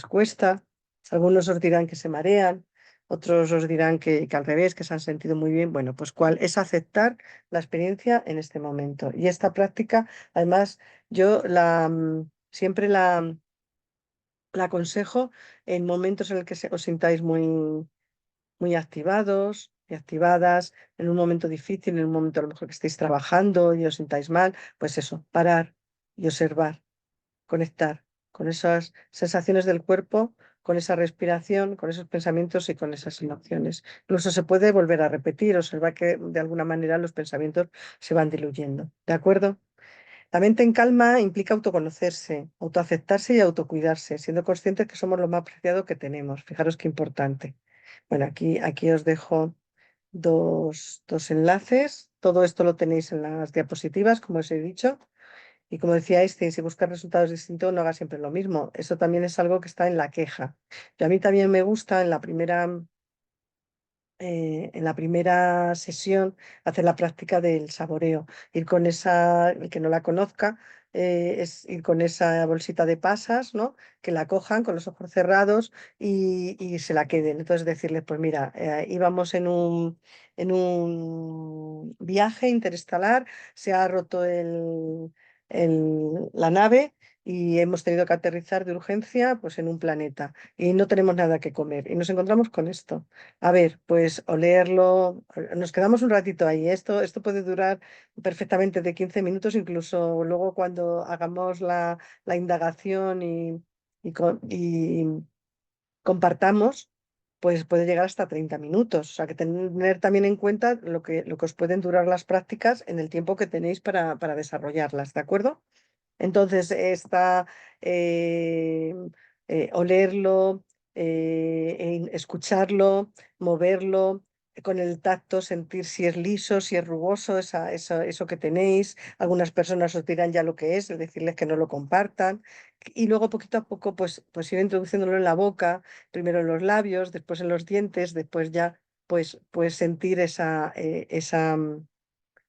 cuesta. Algunos os dirán que se marean, otros os dirán que al revés, que se han sentido muy bien. Bueno, pues cuál es aceptar la experiencia en este momento. Y esta práctica, además, yo siempre la aconsejo en momentos en el que os sintáis muy activados y activadas, en un momento difícil, en un momento a lo mejor que estéis trabajando y os sintáis mal, pues eso, parar y observar, conectar con esas sensaciones del cuerpo, con esa respiración, con esos pensamientos y con esas emociones. Incluso se puede volver a repetir, observar que de alguna manera los pensamientos se van diluyendo. ¿De acuerdo? La mente en calma implica autoconocerse, autoaceptarse y autocuidarse, siendo conscientes que somos lo más preciado que tenemos. Fijaros qué importante. Bueno, aquí os dejo dos enlaces. Todo esto lo tenéis en las diapositivas, como os he dicho. Y como decía Einstein, si buscas resultados distintos, no hagas siempre lo mismo. Eso también es algo que está en la queja. Y a mí también me gusta en la primera sesión hacer la práctica del saboreo, ir con el que no la conozca, es ir con esa bolsita de pasas, ¿no? Que la cojan con los ojos cerrados y se la queden. Entonces decirles, pues mira, íbamos en un viaje interestelar, se ha roto la nave y hemos tenido que aterrizar de urgencia pues en un planeta y no tenemos nada que comer y nos encontramos con esto. A ver, pues olerlo, nos quedamos un ratito ahí. Esto puede durar perfectamente de 15 minutos, incluso luego cuando hagamos la indagación y compartamos, pues puede llegar hasta 30 minutos. O sea, que tener también en cuenta lo que os pueden durar las prácticas en el tiempo que tenéis para desarrollarlas, ¿de acuerdo? Entonces, eh, olerlo, escucharlo, moverlo, con el tacto, sentir si es liso, si es rugoso, eso que tenéis. Algunas personas os dirán ya lo que es decirles que no lo compartan. Y luego, poquito a poco, pues ir introduciéndolo en la boca, primero en los labios, después en los dientes, después ya. pues sentir esa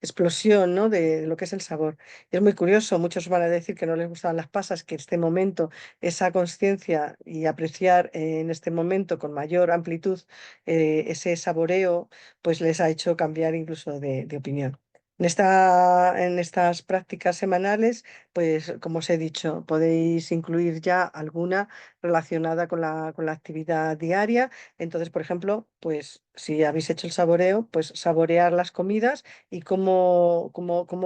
explosión, ¿no? de lo que es el sabor. Y es muy curioso, muchos van a decir que no les gustaban las pasas, que este momento, esa conciencia y apreciar en este momento con mayor amplitud ese saboreo, pues les ha hecho cambiar incluso de opinión. En estas prácticas semanales, pues como os he dicho, podéis incluir ya alguna relacionada con la actividad diaria. Entonces, por ejemplo, pues si habéis hecho el saboreo, pues saborear las comidas y cómo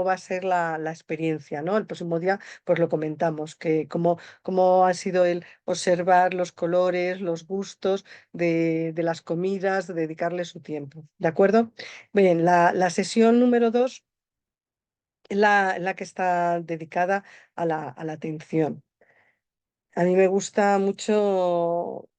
va a ser la experiencia, ¿no? El próximo día, pues lo comentamos, que cómo ha sido el observar los colores, los gustos de las comidas, dedicarle su tiempo, ¿de acuerdo? Bien, la sesión número 2 es la que está dedicada a la atención. A mí me gusta mucho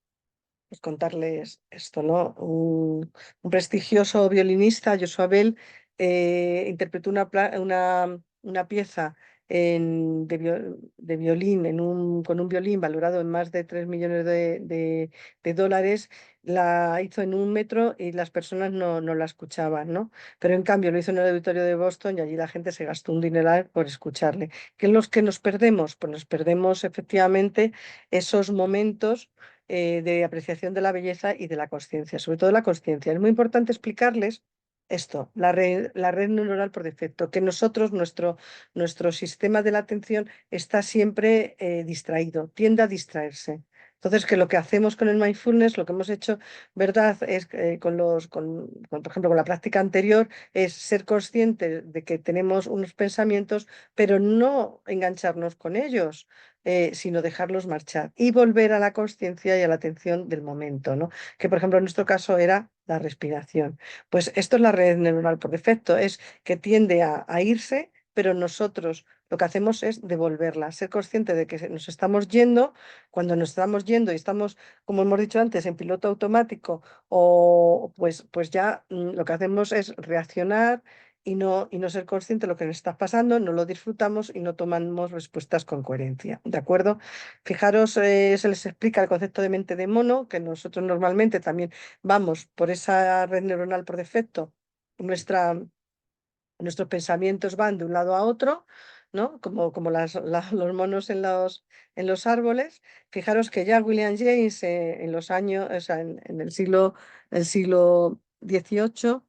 pues contarles esto, ¿no? Un prestigioso violinista, Joshua Bell, interpretó una pieza de violín con un violín valorado en más de 3 millones de dólares. La hizo en 1 metro y las personas no la escuchaban, ¿no? Pero en cambio lo hizo en el auditorio de Boston y allí la gente se gastó un dineral por escucharle. ¿Qué es lo que nos perdemos? Pues nos perdemos efectivamente esos momentos de apreciación de la belleza y de la consciencia, sobre todo la consciencia. Es muy importante explicarles esto, la red neuronal por defecto, que nuestro sistema de la atención está siempre distraído, tiende a distraerse. Entonces, que lo que hacemos con el mindfulness, lo que hemos hecho, ¿verdad? Es por ejemplo, con la práctica anterior, es ser consciente de que tenemos unos pensamientos, pero no engancharnos con ellos, sino dejarlos marchar y volver a la conciencia y a la atención del momento, ¿no? Que por ejemplo en nuestro caso era la respiración. Pues esto es la red neuronal por defecto, es que tiende a irse, pero nosotros lo que hacemos es devolverla, ser consciente de que nos estamos yendo, cuando nos estamos yendo y estamos, como hemos dicho antes, en piloto automático, o pues ya lo que hacemos es reaccionar y no ser consciente de lo que nos está pasando, no lo disfrutamos y no tomamos respuestas con coherencia. ¿De acuerdo? Fijaros, se les explica el concepto de mente de mono, que nosotros normalmente también vamos por esa red neuronal por defecto. Nuestros pensamientos van de un lado a otro, ¿no? Como los monos en los árboles. Fijaros que ya William James en los años, o sea, en el siglo XVIII,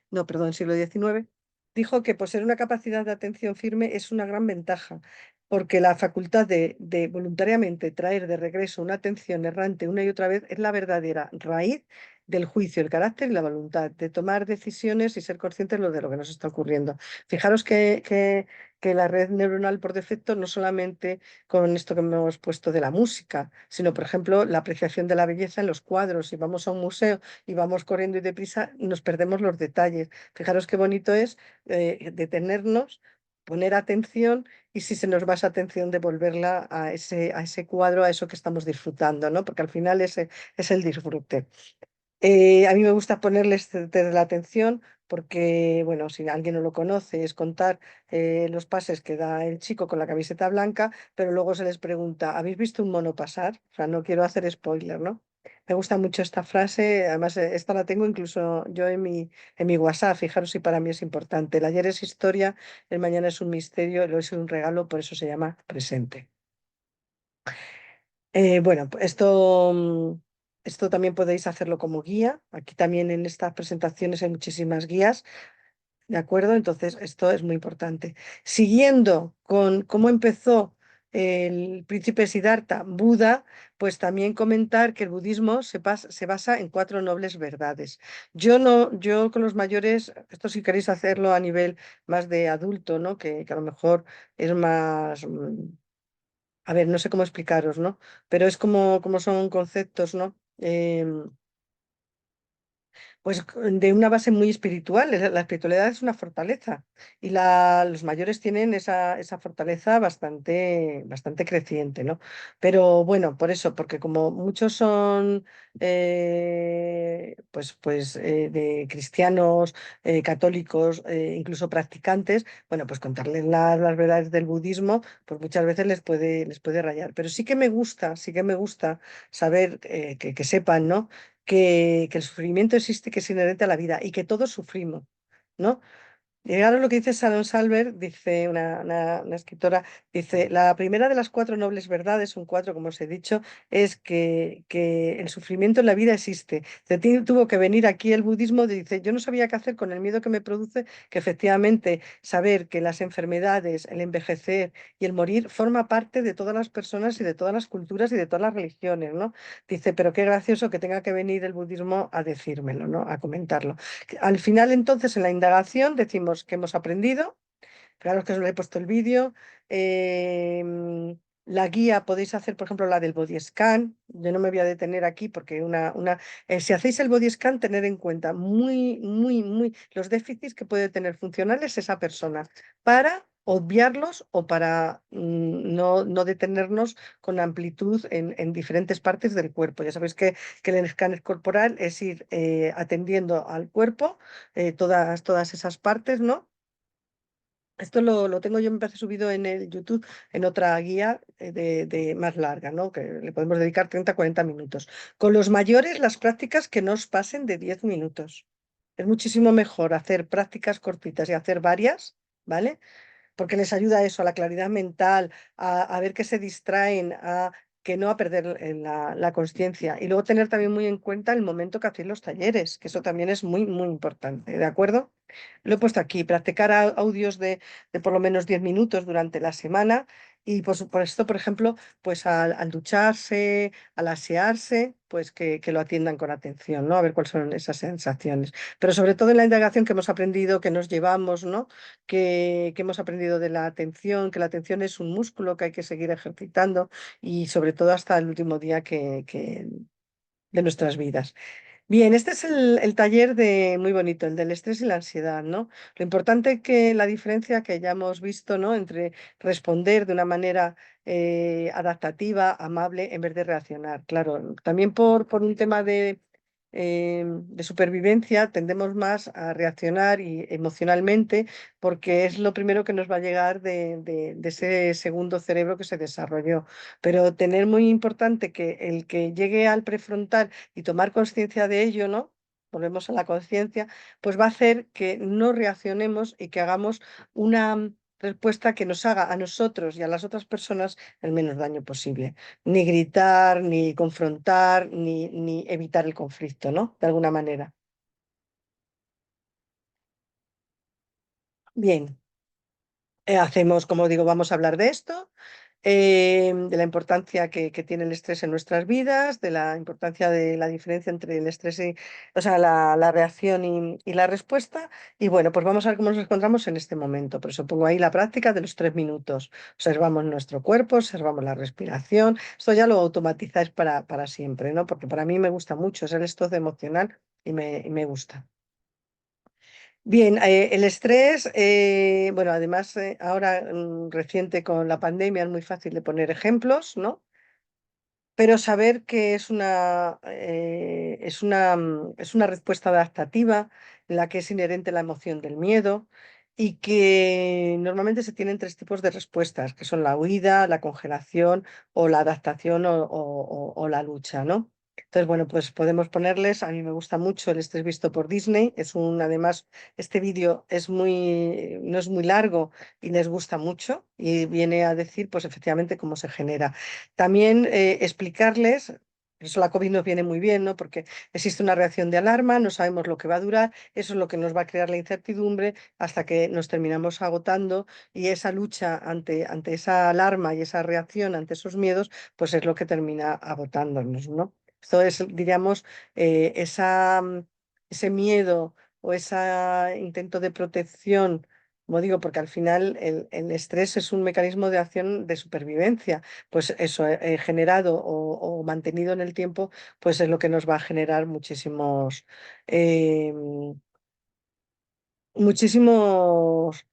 no, perdón, siglo XIX, dijo que poseer una capacidad de atención firme es una gran ventaja, porque la facultad de voluntariamente traer de regreso una atención errante una y otra vez es la verdadera raíz del juicio, el carácter y la voluntad, de tomar decisiones y ser conscientes de lo que nos está ocurriendo. Fijaros que la red neuronal por defecto, no solamente con esto que hemos puesto de la música, sino, por ejemplo, la apreciación de la belleza en los cuadros. Si vamos a un museo y vamos corriendo y deprisa, nos perdemos los detalles. Fijaros qué bonito es detenernos, poner atención y si se nos va esa atención, devolverla a ese cuadro, a eso que estamos disfrutando, ¿no? Porque al final ese es el disfrute. A mí me gusta ponerles de la atención porque, bueno, si alguien no lo conoce, es contar los pases que da el chico con la camiseta blanca, pero luego se les pregunta, ¿habéis visto un mono pasar? O sea, no quiero hacer spoiler, ¿no? Me gusta mucho esta frase, además esta la tengo incluso yo en mi WhatsApp, fijaros si para mí es importante. El ayer es historia, el mañana es un misterio, el hoy es un regalo, por eso se llama presente. Bueno, pues esto también podéis hacerlo como guía. Aquí también en estas presentaciones hay muchísimas guías, ¿de acuerdo? Entonces, esto es muy importante. Siguiendo con cómo empezó el príncipe Siddhartha, Buda, pues también comentar que el budismo se basa en 4 nobles verdades. Yo con los mayores, esto si queréis hacerlo a nivel más de adulto, ¿no? Que a lo mejor es más. A ver, no sé cómo explicaros, ¿no? Pero es como son conceptos, ¿no? Pues de una base muy espiritual. La espiritualidad es una fortaleza y los mayores tienen esa fortaleza bastante creciente, ¿no? Pero bueno, por eso, porque como muchos son pues de cristianos, católicos, incluso practicantes, bueno, pues contarles las verdades del budismo, pues muchas veces les puede rayar. Pero sí que me gusta saber que sepan, ¿no? que el sufrimiento existe, que es inherente a la vida y que todos sufrimos, ¿no? Y ahora lo que dice Sharon Salver, dice una escritora, dice, la primera de las cuatro nobles verdades, son cuatro como os he dicho, es que el sufrimiento en la vida existe. Tuvo que venir aquí el budismo, dice, yo no sabía qué hacer con el miedo que me produce, que efectivamente saber que las enfermedades, el envejecer y el morir forma parte de todas las personas y de todas las culturas y de todas las religiones, ¿no? Dice, pero qué gracioso que tenga que venir el budismo a decírmelo, ¿no? A comentarlo. Al final, entonces, en la indagación decimos que hemos aprendido. Claro que os lo he puesto el vídeo. La guía podéis hacer, por ejemplo, la del body scan. Yo no me voy a detener aquí porque si hacéis el body scan, tener en cuenta muy los déficits que puede tener funcionales esa persona para obviarlos o para no detenernos con amplitud en diferentes partes del cuerpo. Ya sabéis que el escáner corporal es ir atendiendo al cuerpo, todas esas partes, ¿no? Esto lo tengo yo, me parece, subido en el YouTube, en otra guía de más larga, ¿no? Que le podemos dedicar 30 40 minutos. Con los mayores, las prácticas que no os pasen de 10 minutos. Es muchísimo mejor hacer prácticas cortitas y hacer varias, ¿vale? Porque les ayuda a eso, a la claridad mental, a ver que se distraen, a que no a perder la consciencia. Y luego tener también muy en cuenta el momento que hacéis los talleres, que eso también es muy importante, ¿de acuerdo? Lo he puesto aquí, practicar audios de por lo menos 10 minutos durante la semana y por esto, por ejemplo, pues al ducharse, al asearse, pues que lo atiendan con atención, ¿no? A ver cuáles son esas sensaciones. Pero sobre todo en la indagación que hemos aprendido, que nos llevamos, ¿no? Que hemos aprendido de la atención, que la atención es un músculo que hay que seguir ejercitando y sobre todo hasta el último día de nuestras vidas. Bien, este es el taller muy bonito, el del estrés y la ansiedad, ¿no? Lo importante que la diferencia que ya hemos visto, ¿no? Entre responder de una manera adaptativa, amable, en vez de reaccionar. Claro, también por un tema de supervivencia tendemos más a reaccionar y emocionalmente porque es lo primero que nos va a llegar de ese segundo cerebro que se desarrolló. Pero tener muy importante que el que llegue al prefrontal y tomar conciencia de ello, ¿no? Volvemos a la conciencia, pues va a hacer que no reaccionemos y que hagamos una respuesta que nos haga a nosotros y a las otras personas el menos daño posible. Ni gritar, ni confrontar, ni evitar el conflicto, ¿no? De alguna manera. Bien. Hacemos, como digo, vamos a hablar de esto, de la importancia que tiene el estrés en nuestras vidas, de la importancia de la diferencia entre el estrés o sea, la reacción y la respuesta. Y bueno, pues vamos a ver cómo nos encontramos en este momento. Por eso pongo ahí la práctica de los 3 minutos. Observamos nuestro cuerpo, observamos la respiración. Esto ya lo automatizáis para siempre, ¿no? Porque para mí me gusta mucho, es el estado emocional y me gusta. Bien, el estrés, bueno, además ahora reciente con la pandemia es muy fácil de poner ejemplos, ¿no? Pero saber que es una respuesta adaptativa en la que es inherente la emoción del miedo y que normalmente se tienen tres tipos de respuestas, que son la huida, la congelación o la adaptación o la lucha, ¿no? Entonces, bueno, pues podemos ponerles, a mí me gusta mucho el estrés visto por Disney, además, este vídeo no es muy largo y les gusta mucho y viene a decir, pues efectivamente, cómo se genera. También explicarles, por eso la COVID nos viene muy bien, ¿no? Porque existe una reacción de alarma, no sabemos lo que va a durar, eso es lo que nos va a crear la incertidumbre hasta que nos terminamos agotando y esa lucha ante esa alarma y esa reacción ante esos miedos, pues es lo que termina agotándonos, ¿no? Esto es, diríamos, ese miedo o ese intento de protección, como digo, porque al final el estrés es un mecanismo de acción de supervivencia, pues eso, generado o mantenido en el tiempo, pues es lo que nos va a generar eh, muchísimos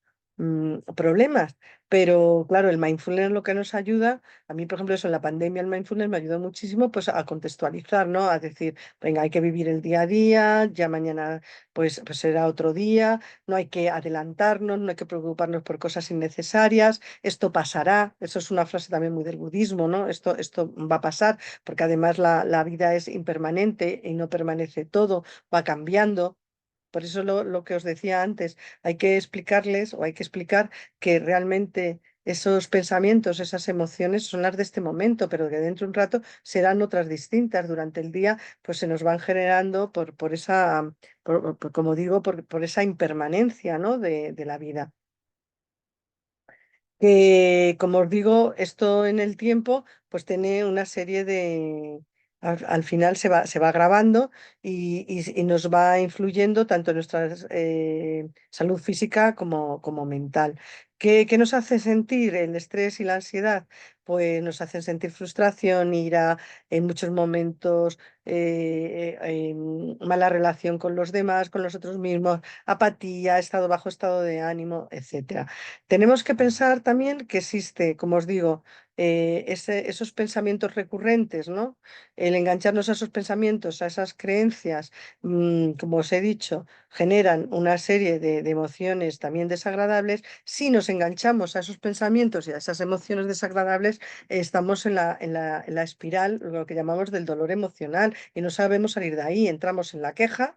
problemas. Pero claro, el mindfulness lo que nos ayuda, a mí por ejemplo eso en la pandemia el mindfulness me ayudó muchísimo pues a contextualizar, ¿no? A decir, venga, hay que vivir el día a día, ya mañana pues será otro día, no hay que adelantarnos, no hay que preocuparnos por cosas innecesarias, esto pasará, eso es una frase también muy del budismo, ¿no? Esto va a pasar, porque además la vida es impermanente y no permanece todo, va cambiando. Por eso lo que os decía antes, hay que explicarles o hay que explicar que realmente esos pensamientos, esas emociones son las de este momento, pero que dentro de un rato serán otras distintas. Durante el día, pues se nos van generando por esa, como digo, por esa impermanencia, ¿no? de la vida. Que, como os digo, esto en el tiempo, pues tiene una serie de... Al final se va grabando y nos va influyendo tanto en nuestra salud física como mental. ¿Qué nos hace sentir el estrés y la ansiedad? Pues nos hacen sentir frustración, ira, en muchos momentos mala relación con los demás, con nosotros mismos, apatía, bajo estado de ánimo, etcétera. Tenemos que pensar también que existe, como os digo, esos pensamientos recurrentes, ¿no? El engancharnos a esos pensamientos, a esas creencias, como os he dicho, generan una serie de emociones también desagradables. Si nos enganchamos a esos pensamientos y a esas emociones desagradables, estamos en la espiral, lo que llamamos del dolor emocional, y no sabemos salir de ahí. Entramos en la queja.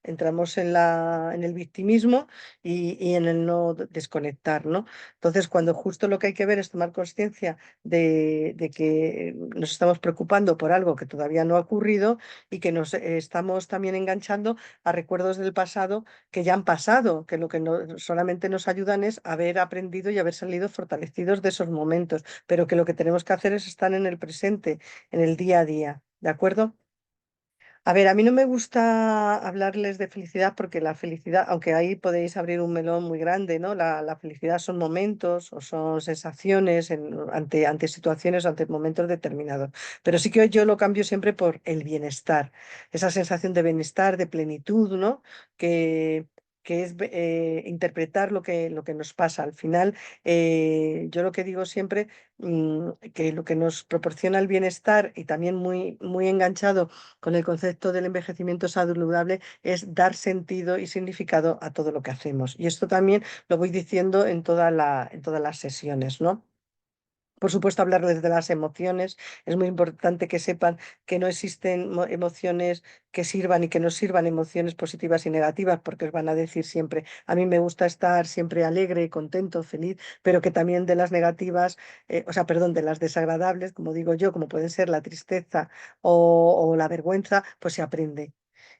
Entramos en el victimismo y en el no desconectar, ¿no? Entonces, cuando justo lo que hay que ver es tomar conciencia de que nos estamos preocupando por algo que todavía no ha ocurrido y que nos estamos también enganchando a recuerdos del pasado que ya han pasado, que lo que solamente nos ayudan es haber aprendido y haber salido fortalecidos de esos momentos, pero que lo que tenemos que hacer es estar en el presente, en el día a día, ¿de acuerdo? A ver, a mí no me gusta hablarles de felicidad porque la felicidad, aunque ahí podéis abrir un melón muy grande, ¿no? La felicidad son momentos o son sensaciones ante situaciones, ante momentos determinados. Pero sí que yo lo cambio siempre por el bienestar, esa sensación de bienestar, de plenitud, ¿no? Que, que es interpretar lo que nos pasa. Al final, yo lo que digo siempre, que lo que nos proporciona el bienestar y también muy, muy enganchado con el concepto del envejecimiento saludable es dar sentido y significado a todo lo que hacemos. Y esto también lo voy diciendo en todas las sesiones, ¿no? Por supuesto, hablarles de las emociones. Es muy importante que sepan que no existen emociones que sirvan y que no sirvan, emociones positivas y negativas, porque os van a decir siempre, a mí me gusta estar siempre alegre, contento, feliz, pero que también de las negativas, o sea, perdón, de las desagradables, como digo yo, como pueden ser la tristeza o la vergüenza, pues se aprende.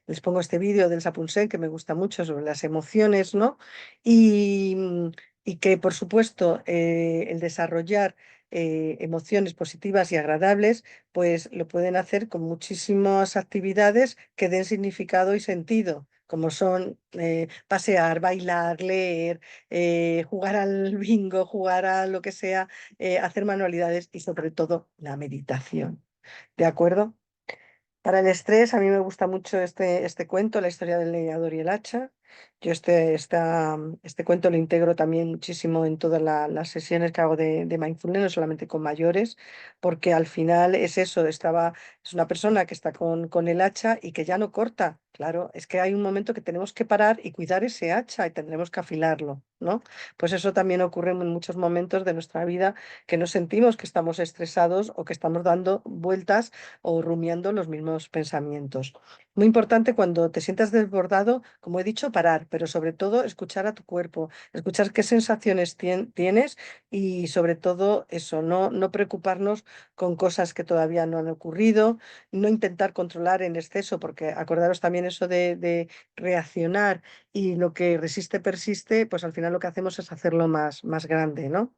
Les pongo este vídeo del Sapunsen que me gusta mucho sobre las emociones, ¿no? Y, y que, por supuesto, el desarrollar emociones positivas y agradables, pues lo pueden hacer con muchísimas actividades que den significado y sentido, como son pasear, bailar, leer, jugar al bingo, jugar a lo que sea, hacer manualidades y sobre todo la meditación. ¿De acuerdo? Para el estrés, a mí me gusta mucho este cuento, la historia del leñador y el hacha. Yo este cuento lo integro también muchísimo en todas las sesiones que hago de mindfulness, no solamente con mayores, porque al final es eso, es una persona que está con el hacha y que ya no corta. Claro, es que hay un momento que tenemos que parar y cuidar ese hacha y tendremos que afilarlo, ¿no? Pues eso también ocurre en muchos momentos de nuestra vida que nos sentimos que estamos estresados o que estamos dando vueltas o rumiando los mismos pensamientos. Muy importante cuando te sientas desbordado, como he dicho, parar, pero sobre todo escuchar a tu cuerpo, escuchar qué sensaciones tienes y sobre todo eso, no preocuparnos con cosas que todavía no han ocurrido, no intentar controlar en exceso, porque acordaros también eso de reaccionar y lo que resiste persiste, pues al final lo que hacemos es hacerlo más grande, ¿no?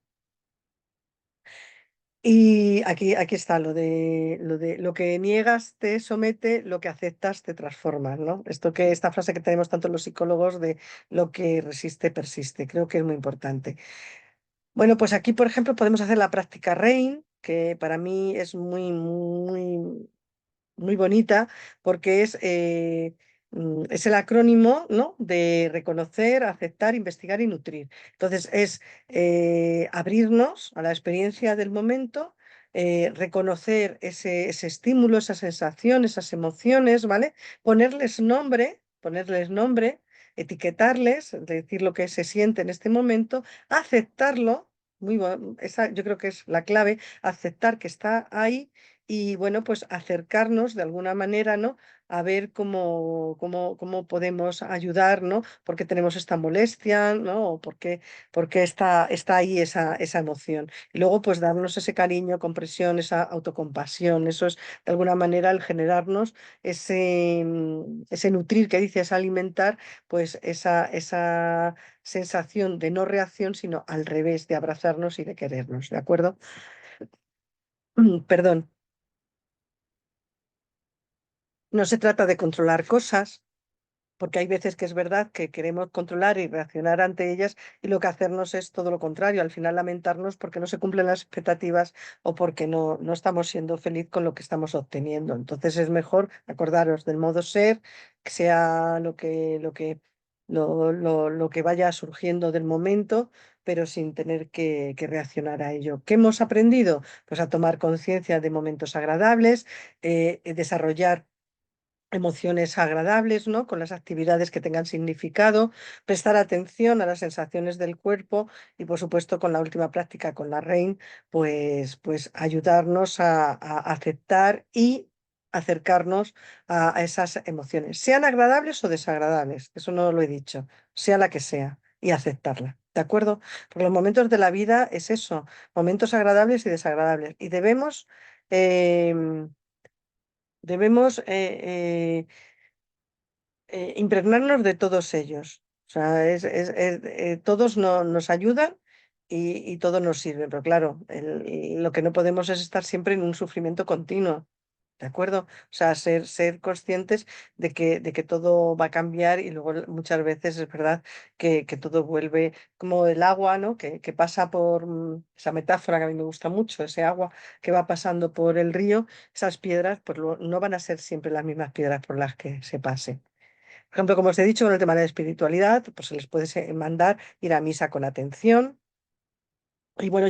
Y aquí está lo de lo que niegas te somete, lo que aceptas te transforma, ¿no? Esta frase que tenemos tanto los psicólogos de lo que resiste persiste, creo que es muy importante. Bueno, pues aquí, por ejemplo, podemos hacer la práctica RAIN, que para mí es muy, muy, muy bonita, porque es Es el acrónimo, ¿no? De reconocer, aceptar, investigar y nutrir. Entonces, es abrirnos a la experiencia del momento, reconocer ese estímulo, esa sensación, esas emociones, ¿vale? Ponerles nombre, etiquetarles, decir lo que se siente en este momento, aceptarlo. Esa yo creo que es la clave, aceptar que está ahí y bueno, pues acercarnos de alguna manera, ¿no? A ver cómo podemos ayudar, ¿no? ¿Por qué tenemos esta molestia, ¿no? O por qué está ahí esa emoción. Y luego, pues darnos ese cariño, compresión, esa autocompasión. Eso es, de alguna manera, el generarnos ese nutrir que dices, alimentar, pues esa sensación de no reacción, sino al revés, de abrazarnos y de querernos, ¿de acuerdo? Perdón, no se trata de controlar cosas, porque hay veces que es verdad que queremos controlar y reaccionar ante ellas y lo que hacernos es todo lo contrario, al final lamentarnos porque no se cumplen las expectativas o porque no estamos siendo feliz con lo que estamos obteniendo. Entonces es mejor acordaros del modo ser, que sea lo que vaya surgiendo del momento, pero sin tener que reaccionar a ello. ¿Qué hemos aprendido? Pues a tomar conciencia de momentos agradables, desarrollar emociones agradables, ¿no? Con las actividades que tengan significado, prestar atención a las sensaciones del cuerpo y, por supuesto, con la última práctica, con la REIN, pues ayudarnos a aceptar y acercarnos a esas emociones, sean agradables o desagradables, eso no lo he dicho, sea la que sea, y aceptarla. ¿De acuerdo? Porque los momentos de la vida es eso, momentos agradables y desagradables. Y em, debemos impregnarnos de todos ellos. O sea, todos nos ayudan y todos nos sirven. Pero claro, lo que no podemos es estar siempre en un sufrimiento continuo. ¿De acuerdo? O sea, ser conscientes de que todo va a cambiar y luego muchas veces es verdad que todo vuelve como el agua, ¿no? Que pasa por esa metáfora que a mí me gusta mucho, ese agua que va pasando por el río, esas piedras, pues no van a ser siempre las mismas piedras por las que se pase. Por ejemplo, como os he dicho, con el tema de la espiritualidad, pues se les puede mandar ir a misa con atención. Y bueno,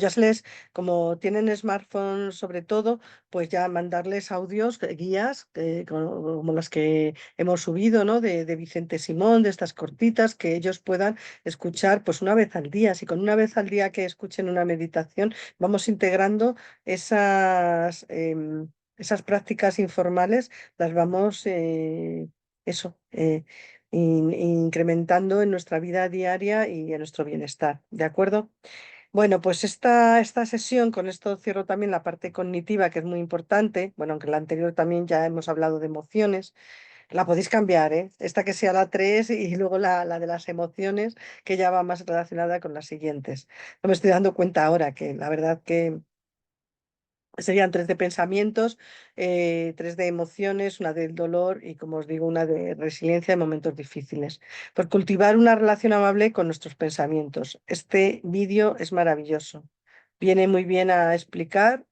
como tienen smartphones sobre todo, pues ya mandarles audios, guías, como las que hemos subido, ¿no? De Vicente Simón, de estas cortitas, que ellos puedan escuchar pues una vez al día. Si con una vez al día que escuchen una meditación, vamos integrando esas prácticas informales, las vamos, eso, incrementando en nuestra vida diaria y en nuestro bienestar. ¿De acuerdo? Bueno, pues esta sesión, con esto cierro también la parte cognitiva, que es muy importante. Bueno, aunque la anterior también ya hemos hablado de emociones, la podéis cambiar, ¿eh? Esta que sea la 3 y luego la de las emociones, que ya va más relacionada con las siguientes. No me estoy dando cuenta ahora que la verdad que serían 3 de pensamientos, 3 de emociones, una del dolor y, como os digo, una de resiliencia en momentos difíciles. Por cultivar una relación amable con nuestros pensamientos. Este vídeo es maravilloso. Viene muy bien a explicar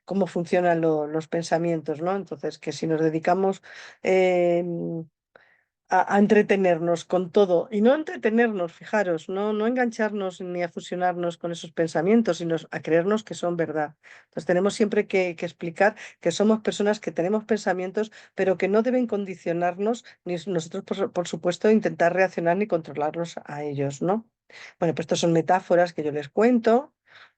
cómo funcionan los pensamientos, ¿no? Entonces, que si nos dedicamos a entretenernos con todo y no entretenernos, fijaros, no engancharnos ni a fusionarnos con esos pensamientos, sino a creernos que son verdad. Entonces tenemos siempre que explicar que somos personas que tenemos pensamientos, pero que no deben condicionarnos, ni nosotros, por supuesto, intentar reaccionar ni controlarlos a ellos, ¿no? Bueno, pues estas son metáforas que yo les cuento.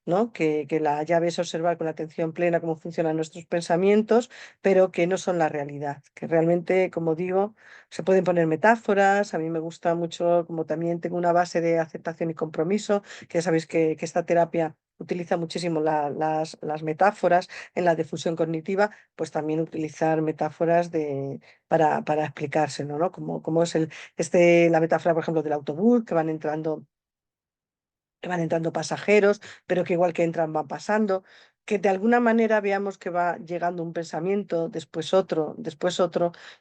¿No? Que la llave es observar con atención plena cómo funcionan nuestros pensamientos, pero que no son la realidad, que realmente, como digo, se pueden poner metáforas, a mí me gusta mucho, como también tengo una base de aceptación y compromiso, que ya sabéis que esta terapia utiliza muchísimo las metáforas en la difusión cognitiva, pues también utilizar metáforas para explicárselo, ¿no? Como es la metáfora, por ejemplo, del autobús, que van entrando pasajeros, pero que igual que entran van pasando, que de alguna manera veamos que va llegando un pensamiento, después otro,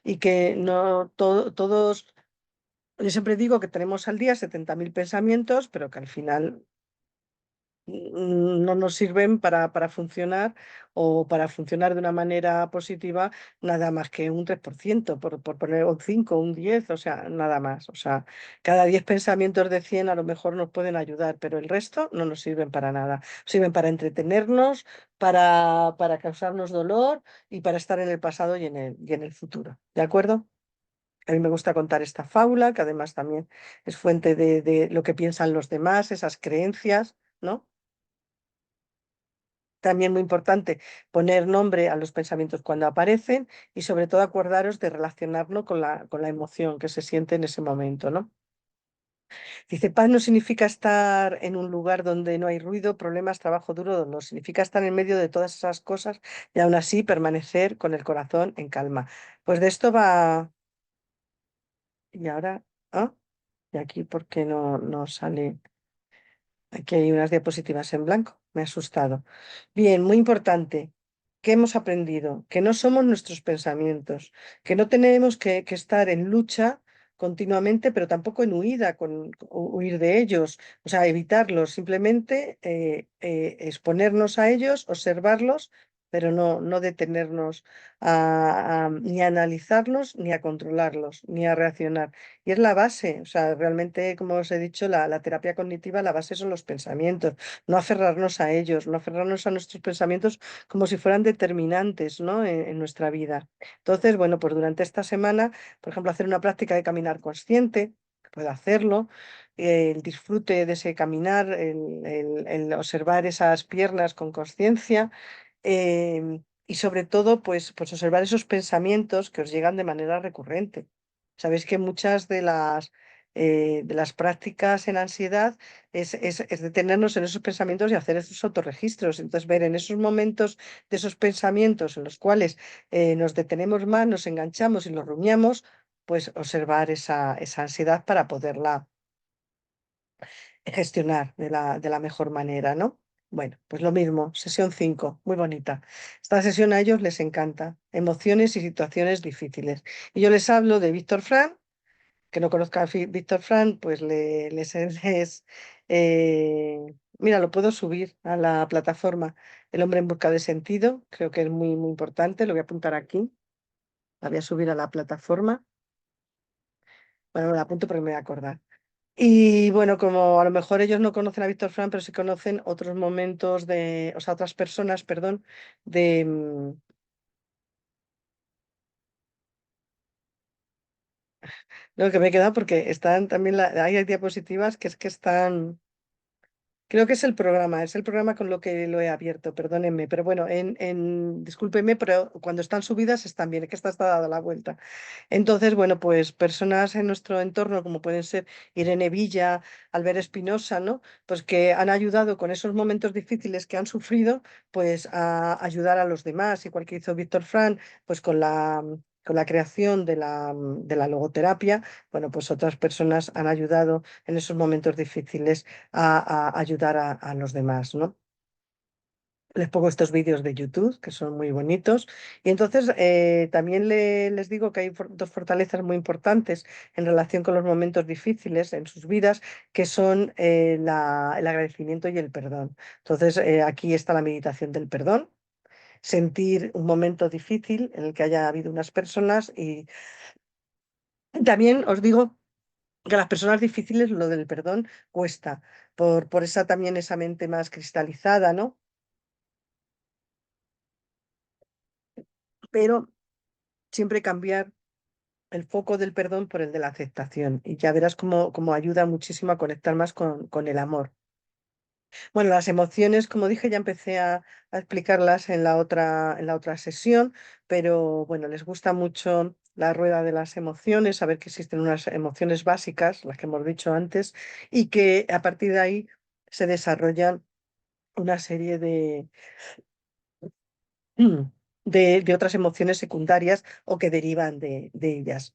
y que no todos, yo siempre digo que tenemos al día 70.000 pensamientos, pero que al final no nos sirven para funcionar o para funcionar de una manera positiva nada más que un 3%, por poner un 5 un 10, o sea, nada más. O sea, cada 10 pensamientos de 100 a lo mejor nos pueden ayudar, pero el resto no nos sirven para nada. Sirven para entretenernos, para causarnos dolor y para estar en el pasado y en el futuro. ¿De acuerdo? A mí me gusta contar esta fábula, que además también es fuente de lo que piensan los demás, esas creencias, ¿no? También muy importante poner nombre a los pensamientos cuando aparecen y sobre todo acordaros de relacionarlo con la emoción que se siente en ese momento, ¿no? Dice, paz no significa estar en un lugar donde no hay ruido, problemas, trabajo duro, no, significa estar en medio de todas esas cosas y aún así permanecer con el corazón en calma. Pues de esto va, y ahora, ¿ah? Y aquí, ¿por qué no sale? Aquí hay unas diapositivas en blanco, me ha asustado. Bien, muy importante. ¿Qué hemos aprendido? Que no somos nuestros pensamientos, que no tenemos que estar en lucha continuamente, pero tampoco en huida, huir de ellos, o sea, evitarlos, simplemente exponernos a ellos, observarlos, pero no detenernos ni a analizarlos, ni a controlarlos, ni a reaccionar. Y es la base, o sea, realmente, como os he dicho, la terapia cognitiva, la base son los pensamientos, no aferrarnos a ellos, no aferrarnos a nuestros pensamientos como si fueran determinantes, ¿no? En nuestra vida. Entonces, bueno, pues durante esta semana, por ejemplo, hacer una práctica de caminar consciente, que pueda hacerlo, el disfrute de ese caminar, el observar esas piernas con conciencia. Y sobre todo, pues observar esos pensamientos que os llegan de manera recurrente. Sabéis que muchas de las prácticas en ansiedad es detenernos en esos pensamientos y hacer esos autorregistros. Entonces, ver en esos momentos de esos pensamientos en los cuales nos detenemos más, nos enganchamos y los rumiamos, pues observar esa ansiedad para poderla gestionar de la mejor manera, ¿no? Bueno, pues lo mismo, sesión 5 muy bonita. Esta sesión a ellos les encanta, emociones y situaciones difíciles. Y yo les hablo de Víctor Frank, que no conozca a Víctor Frank, pues mira, lo puedo subir a la plataforma El hombre en busca de sentido, creo que es muy importante, lo voy a apuntar aquí, la voy a subir a la plataforma, bueno, me la apunto porque me voy a acordar. Y bueno, como a lo mejor ellos no conocen a Víctor Frank, pero sí conocen otros momentos o sea, otras personas, perdón, de... No, que me he quedado porque están también, hay diapositivas que están... Creo que es el programa con lo que lo he abierto, perdónenme, pero bueno, discúlpenme, pero cuando están subidas están bien, es que esta está dada la vuelta. Entonces, bueno, pues personas en nuestro entorno, como pueden ser Irene Villa, Albert Espinosa, ¿no? Pues que han ayudado con esos momentos difíciles que han sufrido, pues a ayudar a los demás, igual que hizo Víctor Frank, pues con la creación de la logoterapia, bueno, pues otras personas han ayudado en esos momentos difíciles a ayudar a los demás, ¿no? Les pongo estos vídeos de YouTube que son muy bonitos. Y entonces también les digo que hay dos fortalezas muy importantes en relación con los momentos difíciles en sus vidas, que son el agradecimiento y el perdón. Entonces aquí está la meditación del perdón, sentir un momento difícil en el que haya habido unas personas y también os digo que a las personas difíciles lo del perdón cuesta, por esa también esa mente más cristalizada, ¿no? Pero siempre cambiar el foco del perdón por el de la aceptación y ya verás cómo ayuda muchísimo a conectar más con el amor. Bueno, las emociones, como dije, ya empecé a explicarlas en la otra sesión, pero bueno, les gusta mucho la rueda de las emociones, saber que existen unas emociones básicas, las que hemos dicho antes, y que a partir de ahí se desarrollan una serie de otras emociones secundarias o que derivan de ellas.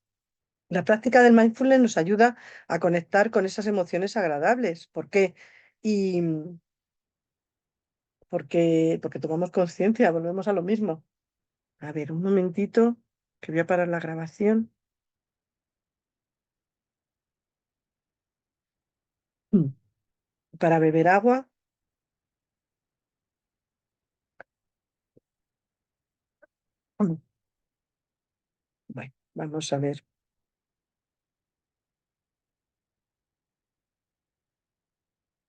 La práctica del mindfulness nos ayuda a conectar con esas emociones agradables. ¿Por qué? Y porque tomamos conciencia, volvemos a lo mismo. A ver, un momentito, que voy a parar la grabación. Mm. Para beber agua, Bueno, vamos a ver.